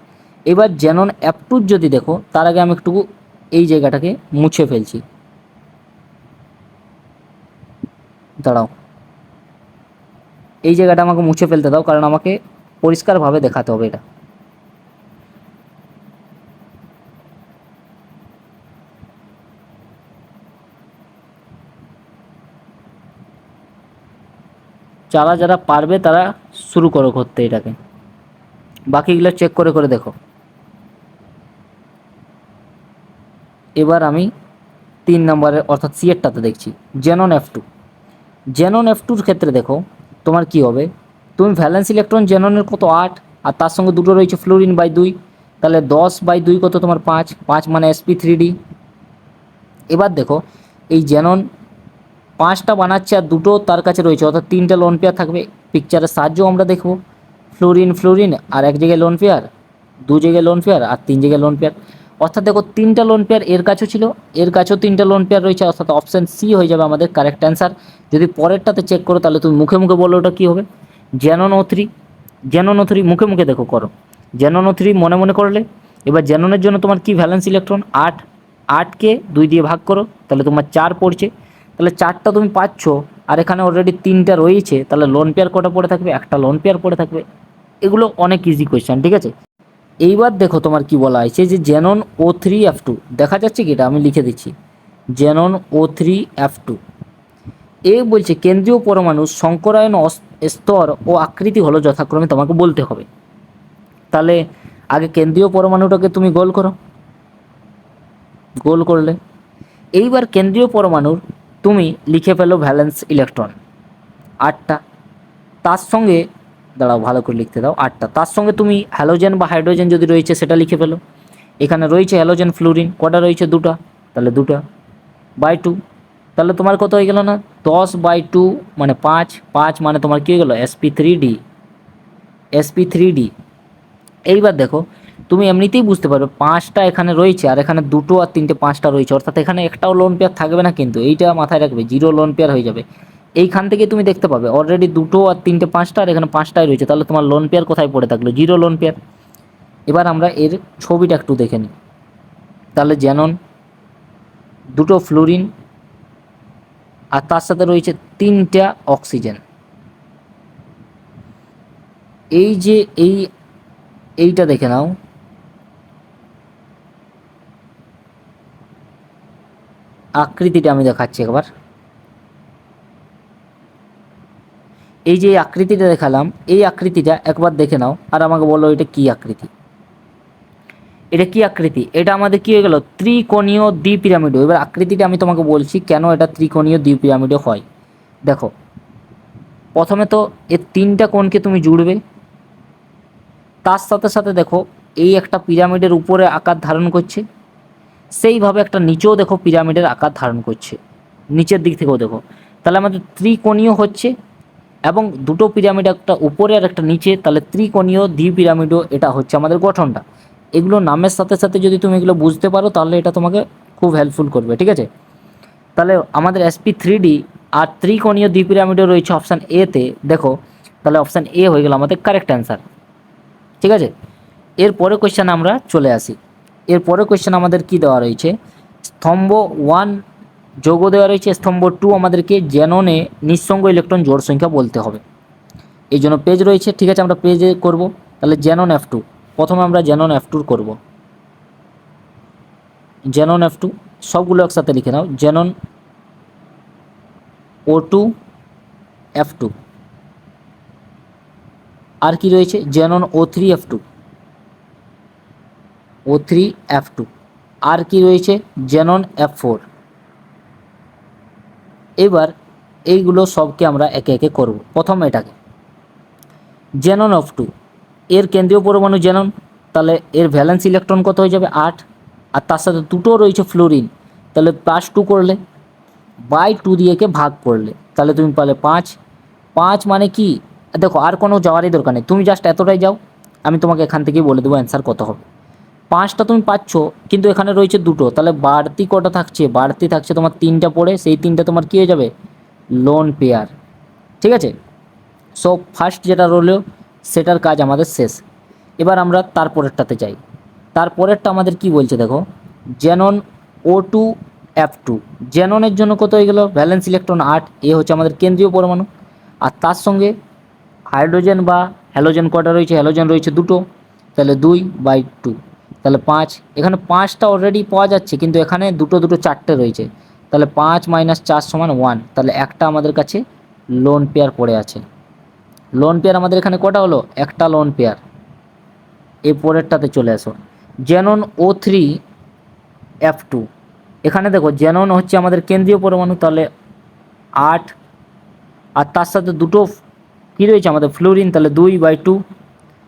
Speaker 1: এবার জেনন F2 যদি দেখো, তার আগে আমি একটু এই জায়গাটাকে মুছে ফেলছি, দাঁড়াও এই জায়গাটা আমাকে মুছে ফেলতে দাও, কারণ আমাকে পরিষ্কারভাবে দেখাতে হবে এটা। যারা যারা পারবে তারা শুরু করো করতে এটাকে, বাকিগুলো চেক করে করে দেখো। এবার আমি 3 নম্বরের অর্থাৎ সি এরটাতে দেখছি জেনন F2। জেনন F2-র ক্ষেত্রে দেখো তোমার কি হবে, তুমি ভ্যালেন্স ইলেকট্রন জেননের কত 8, আর তার সঙ্গে দুটো রয়েছে ফ্লোরিন বাই 2, তাহলে 10/2 কত তোমার 5, 5 মানে sp3d। এবার দেখো এই জেনন 5টা বানাচ্ছে আর দুটো তার কাছে রয়েছে, অর্থাৎ 3টে লোন পেয়ার থাকবে। পিকচারের সাহায্যেও আমরা দেখবো ফ্লোরিন ফ্লোরিন আর এক জায়গায় লোন পেয়ার, 2 জায়গায় লোন পেয়ার আর 3 জায়গায় লোন পেয়ার। অর্থাৎ দেখো 3টা লোন পেয়ার এর কাছেও ছিল, এর কাছেও 3টে লোন পেয়ার রয়েছে, অর্থাৎ অপশান সি হয়ে যাবে আমাদের কারেক্ট অ্যান্সার। যদি পরেরটাতে চেক করো তাহলে তুমি মুখে মুখে বলো ওটা কী হবে, জেনন O3। জেনন O3 মুখে মুখে দেখো করো, জেনন O3 মনে মনে করলে। এবার জেননের জন্য তোমার কি ভ্যালেন্স ইলেকট্রন 8, 8কে 2 দিয়ে ভাগ করো তাহলে তোমার 4 পড়ছে, তাহলে 4টা তুমি পাচ্ছ, আর এখানে অলরেডি 3টা রয়েছে, তাহলে লোন পেয়ার কটা পড়ে থাকবে, একটা লোন পেয়ার পড়ে থাকবে। এগুলো অনেক ইজি কোয়েশ্চেন, ঠিক আছে। এইবার দেখো তোমার কি বলা হয়েছে যে জেনন O3F2, দেখা যাচ্ছে কি এটা আমি লিখে দিচ্ছি, জেনন O3F2 এ বলছে কেন্দ্রীয় পরমাণু সংকরায়ন স্তর ও আকৃতি হলো যথাক্রমে তোমাকে বলতে হবে। তাহলে আগে কেন্দ্রীয় পরমাণুটাকে তুমি গোল করো, গোল করলে এইবার কেন্দ্রীয় পরমাণুর তুমি লিখে ফেলো ভ্যালেন্স ইলেকট্রন 8টা, তার সঙ্গে দাঁড়াও ভালো করে লিখতে দাও 8টা, তার সঙ্গে তুমি হ্যালোজেন বা হাইড্রোজেন যদি রয়েছে সেটা লিখে ফেলো। এখানে রয়েছে হ্যালোজেন ফ্লুরিন, কটা রয়েছে 2টা, তাহলে 2টা বাই 2, তাহলে তোমার কত হয়ে গেল না 10/2 মানে 5, 5 মানে তোমার কী হয়ে গেলো sp3d, sp3d। এইবার দেখো তুমি এমনিতেই বুঝতে পারবে 5টা এখানে রয়েছে আর এখানে 2টো আর 3টে 5টা রয়েছে, অর্থাৎ এখানে একটাও লোন পেয়ার থাকবে না, কিন্তু এইটা মাথায় রাখবে 0 লোন পেয়ার হয়ে যাবে। এইখান থেকে তুমি দেখতে পাবে অলরেডি 2টো আর 3টে 5টা আর এখানে 5টাই রয়েছে, তাহলে তোমার লোন পেয়ার কোথায় পড়ে থাকলো 0 লোন পেয়ার। এবার আমরা এর ছবিটা একটু দেখে নিই। তাহলে জেনন, 2টো ফ্লোরিন আর তার সাথে রয়েছে 3টা অক্সিজেন। এই যে এইটা দেখে নাও, আকৃতিটা আমি দেখাচ্ছি একবার। এই যে আকৃতিটা দেখালাম, এই আকৃতিটা একবার দেখে নাও আর আমাকে বলো এটা কি আকৃতি, এটা কি আকৃতি, এটা আমাদের কি হয়ে গেল ত্রিকোণীয় দ্বিপিরামিড। এবার আকৃতিটা আমি তোমাকে বলছি কেন এটা ত্রিকোণীয় দ্বিপিরামিডে হয়। দেখো প্রথমে তো এর 3টা কোণকে তুমি জুড়বে, তার সাথে সাথে দেখো এই একটা পিরামিডের উপরে আকার ধারণ করছে, সেইভাবে একটা নিচেও দেখো পিরামিডের আকার ধারণ করছে, নিচের দিক থেকেও দেখো, তাহলে আমাদের ত্রিকোণীয় হচ্ছে, এবং 2টো পিরামিড একটা উপরে আর একটা নিচে, তাহলে ত্রিকোণীয় দ্বিপিরামিডও এটা হচ্ছে আমাদের গঠনটা। এগুলো নামের সাথে সাথে যদি তুমি এগুলো বুঝতে পারো তাহলে এটা তোমাকে খুব হেল্পফুল করবে, ঠিক আছে। তাহলে আমাদের sp3d আর ত্রিকোণীয় দ্বিপিরামিডও রয়েছে অপশান এতে, দেখো তাহলে অপশান এ হয়ে গেল আমাদের কারেক্ট অ্যান্সার, ঠিক আছে। এরপরে কোয়েশ্চেন আমরা চলে আসি। এরপরে কোয়েশ্চেন আমাদের কি দেওয়া রয়েছে, স্তম্ভ 1 যোগ দেওয়া রয়েছে, স্তম্ভ 2 আমাদেরকে জেননে নিঃসঙ্গ ইলেকট্রন জোড় সংখ্যা বলতে হবে, এই জন্য পেজ রয়েছে, ঠিক আছে আমরা পেজে করব। তাহলে জেনন F2, প্রথমে আমরা জেনন F2 করব, জেনন F2 সবগুলো একসাথে লিখে নাও, জেনন O2 F2, আর কি রয়েছে জেনন O3F2, O3F2, আর কি রয়েছে জেনন F4। এবার এইগুলো সবকে আমরা একে একে করব। প্রথম এটাকে জেনন F2, এর কেন্দ্রীয় পরমাণু জেনন, তাহলে এর ভ্যালেন্স ইলেকট্রন কত হয়ে যাবে 8, আর তার সাথে 2টো রয়েছে ফ্লোরিন, তাহলে +2 করলে বাই 2 দিয়ে একে ভাগ করলে তাহলে তুমি পালে 5, 5 মানে কি, দেখো আর কোনো যাওয়ারই দরকার নেই, তুমি জাস্ট এতটাই যাও, আমি তোমাকে এখান থেকেই বলে দেবো অ্যান্সার কত হবে। 5টা তুমি পাচ্ছ, কিন্তু এখানে রয়েছে 2টো, তাহলে বাড়তি কটা থাকছে, বাড়তি থাকছে তোমার 3টা পড়ে, সেই 3টা তোমার কী হয়ে যাবে লোন পেয়ার, ঠিক আছে। সো ফার্স্ট যেটা রইলো সেটার কাজ আমাদের শেষ। এবার আমরা তারপরেরটাতে যাই। তারপরেরটা আমাদের কি বলছে দেখো, জেনন O2F2, জেননের জন্য কত হয়ে গেল ভ্যালেন্স ইলেকট্রন 8, এ হচ্ছে আমাদের কেন্দ্রীয় পরমাণু, আর তার সঙ্গে হাইড্রোজেন বা হ্যালোজেন কটা রয়েছে, হ্যালোজেন রয়েছে 2টো, তাহলে 2/2, তাহলে 5, এখানে 5টা অলরেডি পাওয়া যাচ্ছে, কিন্তু এখানে 2টো 4টে রয়েছে, তাহলে 5 - 4 = 1, তাহলে একটা আমাদের কাছে লোন পেয়ার পড়ে আছে, লোন পেয়ার আমাদের এখানে কটা হলো, একটা লোন পেয়ার। এই পরেরটাতে চলে আসো, জেনন O3F2। এখানে দেখো জেনন হচ্ছে আমাদের কেন্দ্রীয় পরমাণু, তাহলে 8, আর তার সাথে দুটো কী রয়েছে আমাদের ফ্লোরিন, তাহলে 2/2,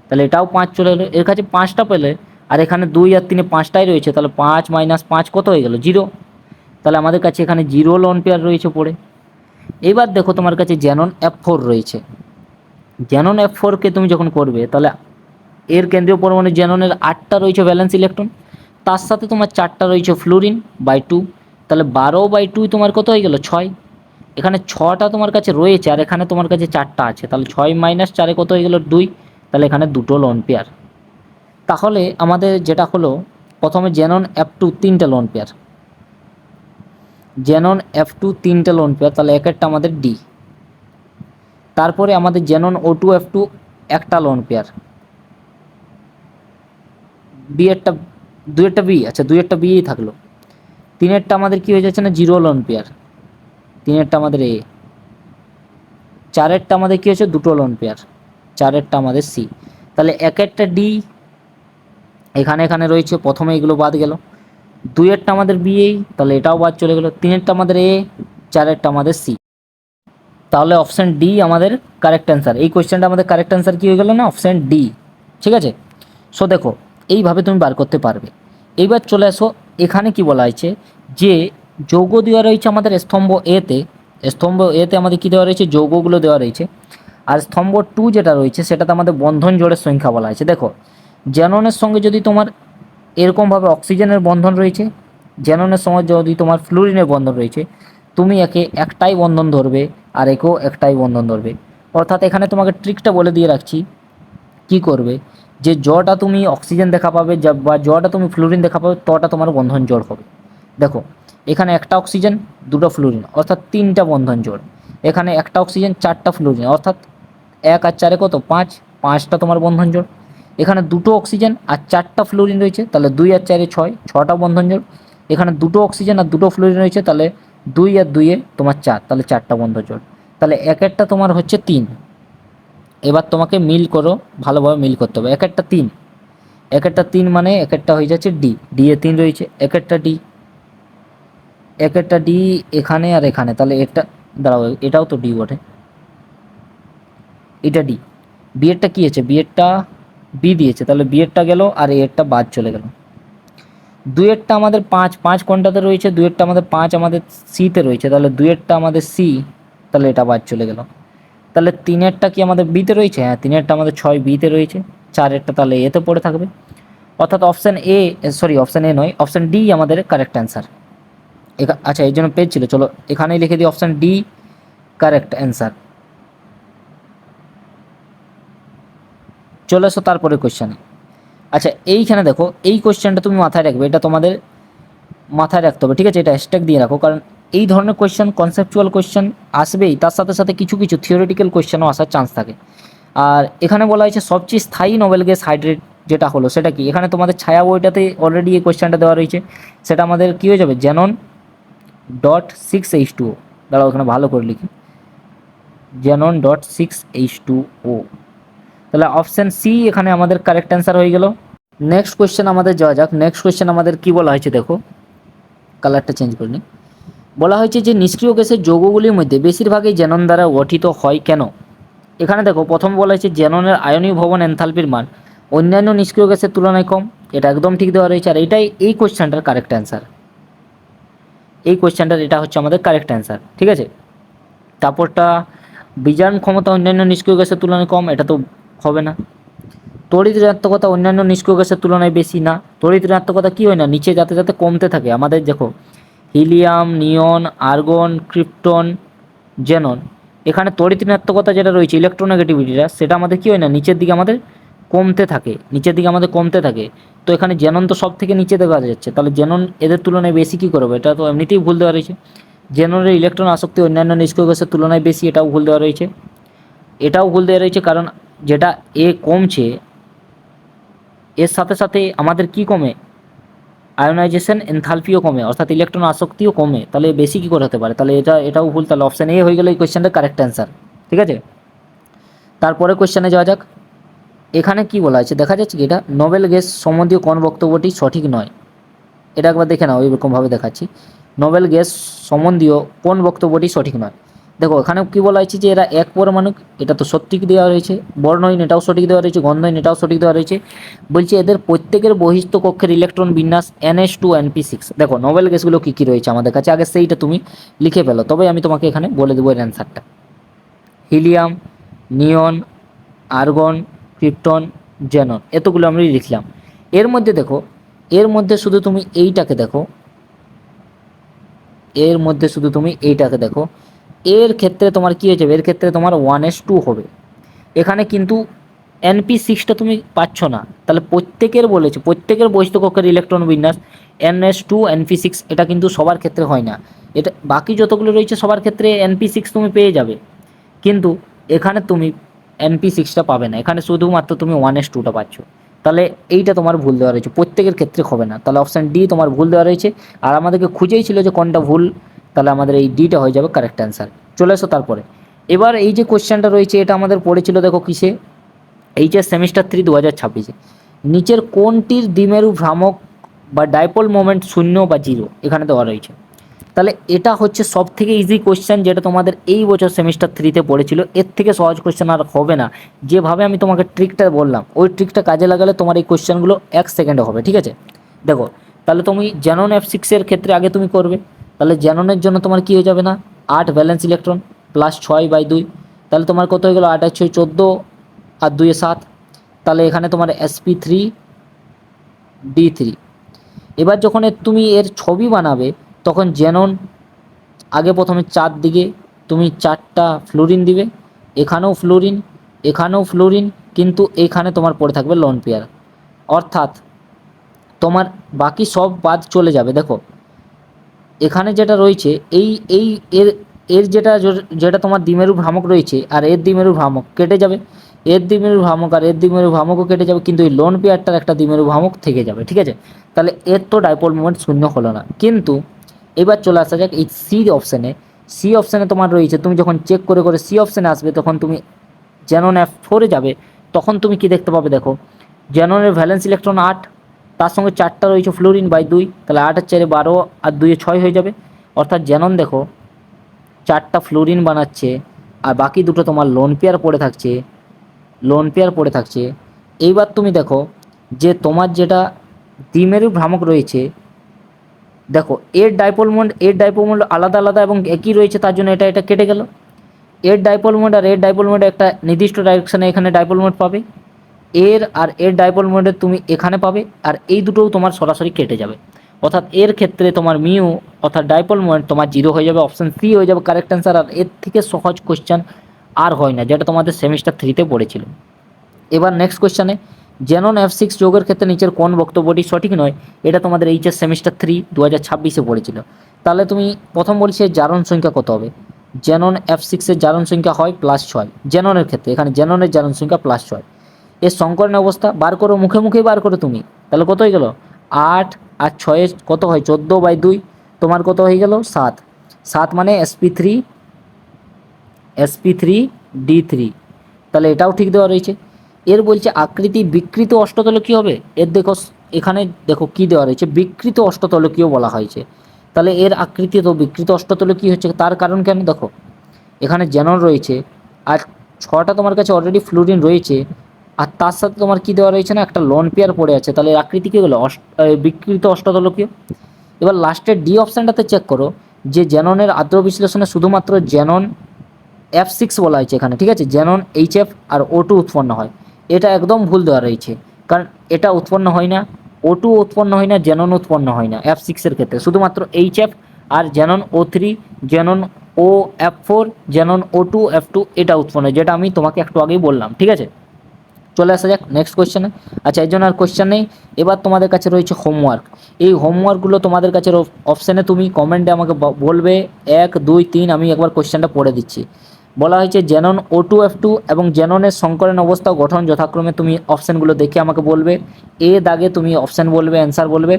Speaker 1: তাহলে এটাও 5 চলে এলো। এর কাছে 5টা পেলে, আর এখানে 2 আর 3 5টাই রয়েছে, তাহলে 5 - 5 কত হয়ে গেল, 0। তাহলে আমাদের কাছে এখানে 0 লোন পেয়ার রয়েছে পড়ে। এবার দেখো তোমার কাছে জেনন F4 রয়েছে। জেনন F4কে তুমি যখন করবে, তাহলে এর কেন্দ্রীয় পরমাণু জেননের 8টা রয়েছে ভ্যালেন্স ইলেকট্রন, তার সাথে তোমার 4টা রয়েছে ফ্লোরিন বাই 2, তাহলে 12/2 তোমার কত হয়ে গেল, 6। এখানে 6টা তোমার কাছে রয়েছে, আর এখানে তোমার কাছে 4টা আছে, তাহলে 6 - 4 কত হয়ে গেল, 2। তাহলে এখানে দুটো লোন পেয়ার। তাহলে আমাদের যেটা হলো, প্রথমে জেনন F2 3টে লোন পেয়ার, জেনন F2 3টে লোন পেয়ার, তাহলে একটা আমাদের ডি। তারপরে আমাদের জেনন O2F2 একটা লোন পেয়ার, বি এরটা, দুইয়েরটা বি, আচ্ছা দুইয়েরটা বিই থাকলো। তিনেরটা আমাদের কি হয়ে যাচ্ছে না, 0 লোন পেয়ার, তিনেরটা আমাদের এ। চারেরটা আমাদের কি হচ্ছে, দুটো লোন পেয়ার, চারেরটা আমাদের সি। তাহলে একটা ডি এখানে এখানে রয়েছে, প্রথমে এগুলো বাদ গেল। দুইয়েরটা আমাদের বি, তাহলে এটাও বাদ চলে গেল। তিনেরটা আমাদের এ, চারেরটা আমাদের সি। তাহলে অপশান ডি আমাদের কারেক্ট অ্যান্সার। এই কোয়েশ্চেনটা আমাদের কারেক্ট অ্যান্সার কী হয়ে গেল না, অপশান ডি। ঠিক আছে, সো দেখো এইভাবে তুমি বার করতে পারবে। এইবার চলে আসো, এখানে কি বলা হয়েছে যে যৌগ দেওয়া রয়েছে আমাদের স্তম্ভ এতে, স্তম্ভ এতে আমাদের কী দেওয়া রয়েছে, যৌগগুলো দেওয়া রয়েছে। আর স্তম্ভ 2 যেটা রয়েছে সেটাতে আমাদের বন্ধন জোড়ের সংখ্যা বলা হয়েছে। দেখো জ্যাননের সঙ্গে যদি তোমার এরকমভাবে অক্সিজেনের বন্ধন রয়েছে, জ্যাননের সঙ্গে যদি তোমার ফ্লুরিনের বন্ধন রয়েছে, তুমি একে একটাই বন্ধন ধরবে, আর একেও একটাই বন্ধন ধরবে। অর্থাৎ এখানে তোমাকে ট্রিকটা বলে দিয়ে রাখছি, কি করবে, যে জটা তুমি অক্সিজেন দেখা পাবে বা জটা তুমি ফ্লুরিন দেখা পাবে, তটা তোমার বন্ধন জোড় হবে। দেখো এখানে একটা অক্সিজেন, দুটো ফ্লুরিন, অর্থাৎ 3টা বন্ধন জোড়। এখানে একটা অক্সিজেন, 4টা ফ্লুরিন, অর্থাৎ 1 আর 4 কত, 5, 5টা তোমার বন্ধন জোড়। এখানে দুটো অক্সিজেন আর 4টা ফ্লুরিন রয়েছে, তাহলে 2 আর 4 6, 6টা বন্ধন জোড়। এখানে দুটো অক্সিজেন আর দুটো ফ্লুরিন রয়েছে, তাহলে 2 আর 2 তোমার 4, তাহলে 4টা বন্ধন জোড়। তাহলে একটা তোমার হচ্ছে 3। এবার তোমাকে মিল করো, ভালোভাবে মিল করতে হবে। একটা 3 মানে একটা হয়ে যাচ্ছে ডি, ডি এ 3 রয়েছে, একটা ডি, একটা ডি এখানে আর এখানে, তাহলে এটা দাঁড়াও, এটাও তো ডি বটে, এটা ডি। বি এরটা কী আছে, বি এরটা বি দিয়েছে, তাহলে বি এরটা গেল, আর এরটা বাদ চলে গেল। দুইয়েরটা আমাদের 5, 5 কোনটাতে রয়েছে, দুইয়েরটা আমাদের 5 আমাদের সিতে রয়েছে, তাহলে দুইয়েরটা আমাদের সি, তাহলে এটা বাদ চলে গেল। তাহলে তিনেরটা কি আমাদের বিতে রয়েছে, হ্যাঁ তিনেরটা আমাদের 6 বিতে রয়েছে, চারেরটা তাহলে এতে পড়ে থাকবে। অর্থাৎ option A, sorry option A নয়, অপশান ডি আমাদের কারেক্ট অ্যান্সার। আচ্ছা এই জন্য পেজ ছিল, চলো এখানেই লিখে দিই অপশান ডি কারেক্ট অ্যান্সার। চলে এসো তারপরে কোয়েশ্চেনে। আচ্ছা এইখানে দেখো, এই কোয়েশ্চেনটা তুমি মাথায় রাখবে, এটা তোমাদের মাথায় রাখতে হবে, ঠিক আছে, এটা হ্যাশট্যাগ দিয়ে রাখো, কারণ এই ধরনের কোয়েশ্চেন, কনসেপচুয়াল কোয়েশ্চেন আসবেই, তার সাথে সাথে কিছু কিছু থিওরিটিক্যাল কোয়েশ্চেনও আসার চান্স থাকে। আর এখানে বলা হয়েছে সবচেয়ে স্থায়ী নোবেল গ্যাস হাইড্রেট যেটা হলো সেটা কি, এখানে তোমাদের ছায়া বইটাতে অলরেডি এই কোয়েশ্চেনটা দেওয়া রয়েছে, সেটা আমাদের কী হয়ে যাবে, Xenon.6H2O। দাঁড়াও এখানে ভালো করে লিখি, Xenon.6H2O। তাহলে অপশান সি এখানে আমাদের কারেক্ট অ্যান্সার হয়ে গেল। নেক্সট কোয়েশ্চেন আমাদের যাওয়া যাক। নেক্সট কোয়েশ্চেন আমাদের কী বলা হয়েছে, দেখো কালারটা চেঞ্জ করে নিই। বলা হয়েছে যে নিষ্ক্রিয় গ্যাসের যৌগগুলির মধ্যে বেশিরভাগই জ্যানন দ্বারা গঠিত হয় কেন। এখানে দেখো প্রথম বলা হয়েছে জ্যাননের আয়নীয় ভবন এনথালপির মান অন্যান্য নিষ্ক্রিয় গ্যাসের তুলনায় কম, এটা একদম ঠিক দেওয়া রয়েছে, আর এটাই এই কোয়েশ্চেনটার কারেক্ট অ্যান্সার। এই কোয়েশ্চেনটার এটা হচ্ছে আমাদের কারেক্ট অ্যান্সার, ঠিক আছে। তারপরটা বিজারণ ক্ষমতা অন্যান্য নিষ্ক্রিয় গ্যাসের তুলনায় কম, এটা তো হবে না। তড়িৎ ঋণাত্মকতা অন্যান্য নিষ্ক্রিয় গ্যাসের তুলনায় বেশি, না, তড়িৎ ঋণাত্মকতা কী হয় না, নিচে যাতে যাতে কমতে থাকে। আমাদের দেখো হিলিয়াম, নিয়ন, আর্গন, ক্রিপ্টন, জেনন, এখানে তড়িৎ ঋণাত্মকতা যেটা রয়েছে, ইলেকট্রোনেগেটিভিটিটা, সেটা আমাদের কী হয় না, নিচের দিকে আমাদের কমতে থাকে, নিচের দিকে আমাদের কমতে থাকে। তো এখানে জেনন তো সব থেকে নিচে দেখা যাচ্ছে, তাহলে জেনন এদের তুলনায় বেশি কী করবে, এটা তো এমনিতেই ভুল দেওয়া রয়েছে। জেননের ইলেকট্রন আসক্তি অন্যান্য নিষ্ক্রিয় গ্যাসের তুলনায় বেশি, এটাও ভুল দেওয়া রয়েছে। এটাও ভুল দেওয়া রয়েছে, কারণ যেটা এ কমছে এর সাথে সাথে আমাদের কি কমে, আয়োনাইজেশন এনথালপিও কমে, অর্থাৎ ইলেকট্রন আসক্তিও কমে, তাহলে বেশি কী করে হতে পারে, তাহলে এটাও ভুল। তাহলে অপশান এ হয়ে গেল এই কোয়েশ্চেনটা কারেক্ট অ্যান্সার, ঠিক আছে। তারপরে কোশ্চেনে যাওয়া যাক। এখানে কি বলা আছে দেখা যাচ্ছে কি, এটা নোবেল গ্যাস সম্বন্ধীয় কোন বক্তব্যটি সঠিক নয়, এটা একবার দেখে নাও, এরকমভাবে দেখাচ্ছি। নোবেল গ্যাস সম্বন্ধীয় কোন বক্তব্যটি সঠিক নয়। দেখো এখানে কি বলা হয়েছে যে এরা এক পরমাণু, এটা তো সঠিক দেওয়া রয়েছে। বর্ণহীন, এটাও সঠিক দেওয়া রয়েছে। গন্ধহীন, এটাও সঠিক দেওয়া রয়েছে। বলছে এদের প্রত্যেকের বহিস্থ কক্ষের ইলেকট্রন বিন্যাস NH2 NP6। দেখো নোবেল গ্যাসগুলো কী কী রয়েছে আমাদের কাছে, আগে সেইটা তুমি লিখে ফেলো, তবে আমি তোমাকে এখানে বলে দেবো এর অ্যান্সারটা। হিলিয়াম, নিয়ন, আর্গন, ক্রিপ্টন, জেনন, এতগুলো আমি লিখলাম। এর মধ্যে দেখো, এর মধ্যে শুধু তুমি এইটাকে দেখো, এর মধ্যে শুধু তুমি এইটাকে দেখো, এর ক্ষেত্রে তোমার কী হয়ে যাবে, এর ক্ষেত্রে তোমার 1s2 হবে। এখানে কিন্তু NP6টা তুমি পাচ্ছ না, তাহলে প্রত্যেকের বলেছে প্রত্যেকের বহিস্থ কক্ষের ইলেকট্রন বিন্যাস NH2 NP6, এটা কিন্তু সবার ক্ষেত্রে হয় না। এটা বাকি যতগুলো রয়েছে সবার ক্ষেত্রে NP6 তুমি পেয়ে যাবে, কিন্তু এখানে তুমি NP6টা পাবে না, এখানে শুধুমাত্র তুমি 1s2টা পাচ্ছ। তাহলে এইটা তোমার ভুল দেওয়া রয়েছে, প্রত্যেকের ক্ষেত্রে হবে না, তাহলে অপশান ডি তোমার ভুল দেওয়া রয়েছে। আর আমাদেরকে খুঁজেই ছিল যে কোনটা ভুল, তাহলে আমাদের এই ডিটা হয়ে যাবে কারেক্ট অ্যান্সার। চলে এসো তারপরে। এবার এই যে কোশ্চেনটা রয়েছে এটা আমাদের পড়েছিল দেখো কিসে, এইচএস সেমিস্টার 3 2026-এ। নিচের কোনটির দ্বিমেরু ভ্রামক বা ডাইপোল মোমেন্ট 0 বা 0 এখানে দেওয়া রয়েছে। তাহলে এটা হচ্ছে সব থেকে ইজি কোশ্চেন, যেটা তোমাদের এই বছর সেমিস্টার 3-তে পড়েছিল। এর থেকে সহজ কোশ্চেন আর হবে না। যেভাবে আমি তোমাকে ট্রিকটা বললাম, ওই ট্রিকটা কাজে লাগালে তোমার এই কোশ্চেনগুলো 1 সেকেন্ডে হবে, ঠিক আছে। দেখো তাহলে তুমি জ্যানন F6-এর ক্ষেত্রে আগে তুমি করবে, তাহলে জ্যাননের জন্য তোমার কী হয়ে যাবে না, 8 ভ্যালেন্স ইলেকট্রন প্লাস 6/2, তাহলে তোমার কত হয়ে গেলো, 8 আর 6 14 আর 2 7, তাহলে এখানে তোমার sp3d3। এবার যখন তুমি এর ছবি বানাবে, তখন জ্যানন আগে প্রথমে চারদিকে তুমি 4টা ফ্লোরিন দিবে, এখানেও ফ্লোরিন, এখানেও ফ্লোরিন, কিন্তু এখানে তোমার পড়ে থাকবে লোন পেয়ার, অর্থাৎ তোমার বাকি সব বাদ চলে যাবে। দেখো এখানে যেটা রয়েছে এই এই এর এর যেটা তোমার দ্বিমেরু ভ্রামক রয়েছে, আর এর দ্বিমেরু ভ্রামক কেটে যাবে, এর দ্বিমেরু ভ্রামক আর এর দ্বিমেরু ভ্রামকও কেটে যাবে, কিন্তু এই লোন পেয়ারটার একটা দ্বিমেরু ভ্রামক থেকে যাবে, ঠিক আছে। তাহলে এর তো ডাইপোল মোমেন্ট 0 হলো না। কিন্তু এবার চলে আসা যাক এই সি অপশানে। সি অপশানে তোমার রয়েছে, তুমি যখন চেক করে করে সি অপশানে আসবে, তখন তুমি জ্যানন F4-এ যাবে, তখন তুমি কি দেখতে পাবে, দেখো জ্যাননের ভ্যালেন্স ইলেকট্রন 8, তার সঙ্গে 4টা রয়েছে ফ্লোরিন বাই 2, তাহলে 8 আর 4 12 আর 2 6 হয়ে যাবে। অর্থাৎ জ্যানন দেখো 4টা ফ্লোরিন বানাচ্ছে, আর বাকি দুটো তোমার লোন পেয়ার পড়ে থাকছে, লোন পেয়ার পড়ে থাকছে। এইবার তুমি দেখো যে তোমার যেটা দ্বিমেরু ভ্রামক রয়েছে, দেখো এর ডাইপোল মোমেন্ট আলাদা আলাদা এবং একই রয়েছে, তার জন্য এটা কেটে গেল। এর ডাইপোল মোমেন্ট আর এর ডাইপোল মোমেন্ট একটা নির্দিষ্ট ডাইরেকশানে এখানে ডাইপোল মোমেন্ট পাবে, এর আর এর ডাইপোল মোমেন্ট তুমি এখানে পাবে, আর এই দুটোও তোমার সরাসরি কেটে যাবে। অর্থাৎ এর ক্ষেত্রে তোমার মিউ অর্থাৎ ডাইপোল মোমেন্ট তোমার 0 হয়ে যাবে, অপশান সি হয়ে যাবে কারেক্ট অ্যান্সার। আর এর থেকে সহজ কোশ্চেন আর হয় না, যেটা তোমাদের সেমিস্টার 3-তে পড়েছিল। এবার নেক্সট কোশ্চেনে, জ্যানন F6 যোগের ক্ষেত্রে নিচের কোন বক্তব্যটি সঠিক নয়, এটা তোমাদের এইচএস সেমিস্টার 3 2026-এ পড়েছিল। তাহলে তুমি প্রথম বলছি জারণ সংখ্যা কত হবে, জ্যানন F6-এর জারণ সংখ্যা হয় +6, জ্যাননের ক্ষেত্রে এখানে জ্যাননের জারণ সংখ্যা +6। এর সংকরণ অবস্থা বার করো, মুখে মুখেই বার করো তুমি, তাহলে কত হয়ে গেল, 8 আর 6 কত হয় 14/2, তোমার কত হয়ে গেল 7, 7 মানে sp3d3, তাহলে এটাও ঠিক দেওয়া রয়েছে। এর বলছে আকৃতি বিকৃত অষ্টতলকীয় হবে, এর দেখো এখানে দেখো কি দেওয়া রয়েছে, বিকৃত অষ্টতলকীয় বলা হয়েছে। তাহলে এর আকৃতি তো বিকৃত অষ্টতলকীয় হচ্ছে, তার কারণ কেন, দেখো এখানে জ্যানন রয়েছে, আর 6টা তোমার কাছে অলরেডি ফ্লোরিন রয়েছে, আর তার সাথে তোমার কি দেওয়া রয়েছে না, একটা লোন পেয়ার পড়ে আছে, তাহলে এর আকৃতি কী হলো, বিকৃত অষ্টতলকীয়। এবার লাস্টের ডি অপশানটাতে চেক করো, যে জ্যাননের আদ্র বিশ্লেষণে শুধুমাত্র জ্যানন F6 বলা হয়েছে এখানে, ঠিক আছে, জ্যানন HF আর O2 উৎপন্ন হয়, এটা একদম ভুল দেওয়া রয়েছে, কারণ এটা উৎপন্ন হয় না, O2 উৎপন্ন হয় না, জ্যানন উৎপন্ন হয় না F6-এর ক্ষেত্রে, শুধুমাত্র HF আর Xanon O3, Xanon OF4, Xanon O2 F2 এটা উৎপন্ন হয়, যেটা আমি তোমাকে একটু আগেই বললাম, ঠিক আছে। চলে আসা যাক নেক্সট কোয়েশ্চেনে। আচ্ছা এই জন্য আর কোয়েশ্চেন নেই, এবার তোমাদের কাছে রয়েছে হোমওয়ার্ক। এই হোমওয়ার্কগুলো তোমাদের কাছে অপশানে তুমি কমেন্টে আমাকে বলবে 1 2 3, আমি একবার কোয়েশ্চেনটা পড়ে দিচ্ছি। বলা হয়েছে জ্যানন O2 F2 এবং জ্যাননের সংকরণ অবস্থা গঠন যথাক্রমে তুমি অপশানগুলো দেখে আমাকে বলবে, এ দাগে তুমি অপশান বলবে, অ্যান্সার বলবে,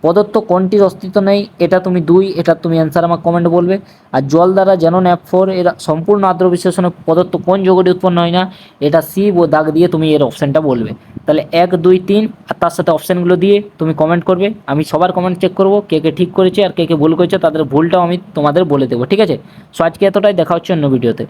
Speaker 1: প্রদত্ত কোনটির অস্তিত্ব নেই, এটা তুমি 2, এটা তুমি অ্যান্সার আমার কমেন্টে বলবে। আর জল দ্বারা জেনন F4 এর সম্পূর্ণ আদ্র বিশ্লেষণে প্রদত্ত কোন যৌগটি উৎপন্ন হয় না, এটা সি দাগ দিয়ে তুমি এর অপশানটা বলবে। তাহলে 1, 2, 3 আর তার সাথে অপশানগুলো দিয়ে তুমি কমেন্ট করবে। আমি সবার কমেন্ট চেক করব, কে কে ঠিক করেছে আর কে কে ভুল করেছে, তাদের ভুলটাও আমি তোমাদের বলে দেবো, ঠিক আছে। সো আজকে এতটাই, দেখা হচ্ছে অন্য ভিডিওতে।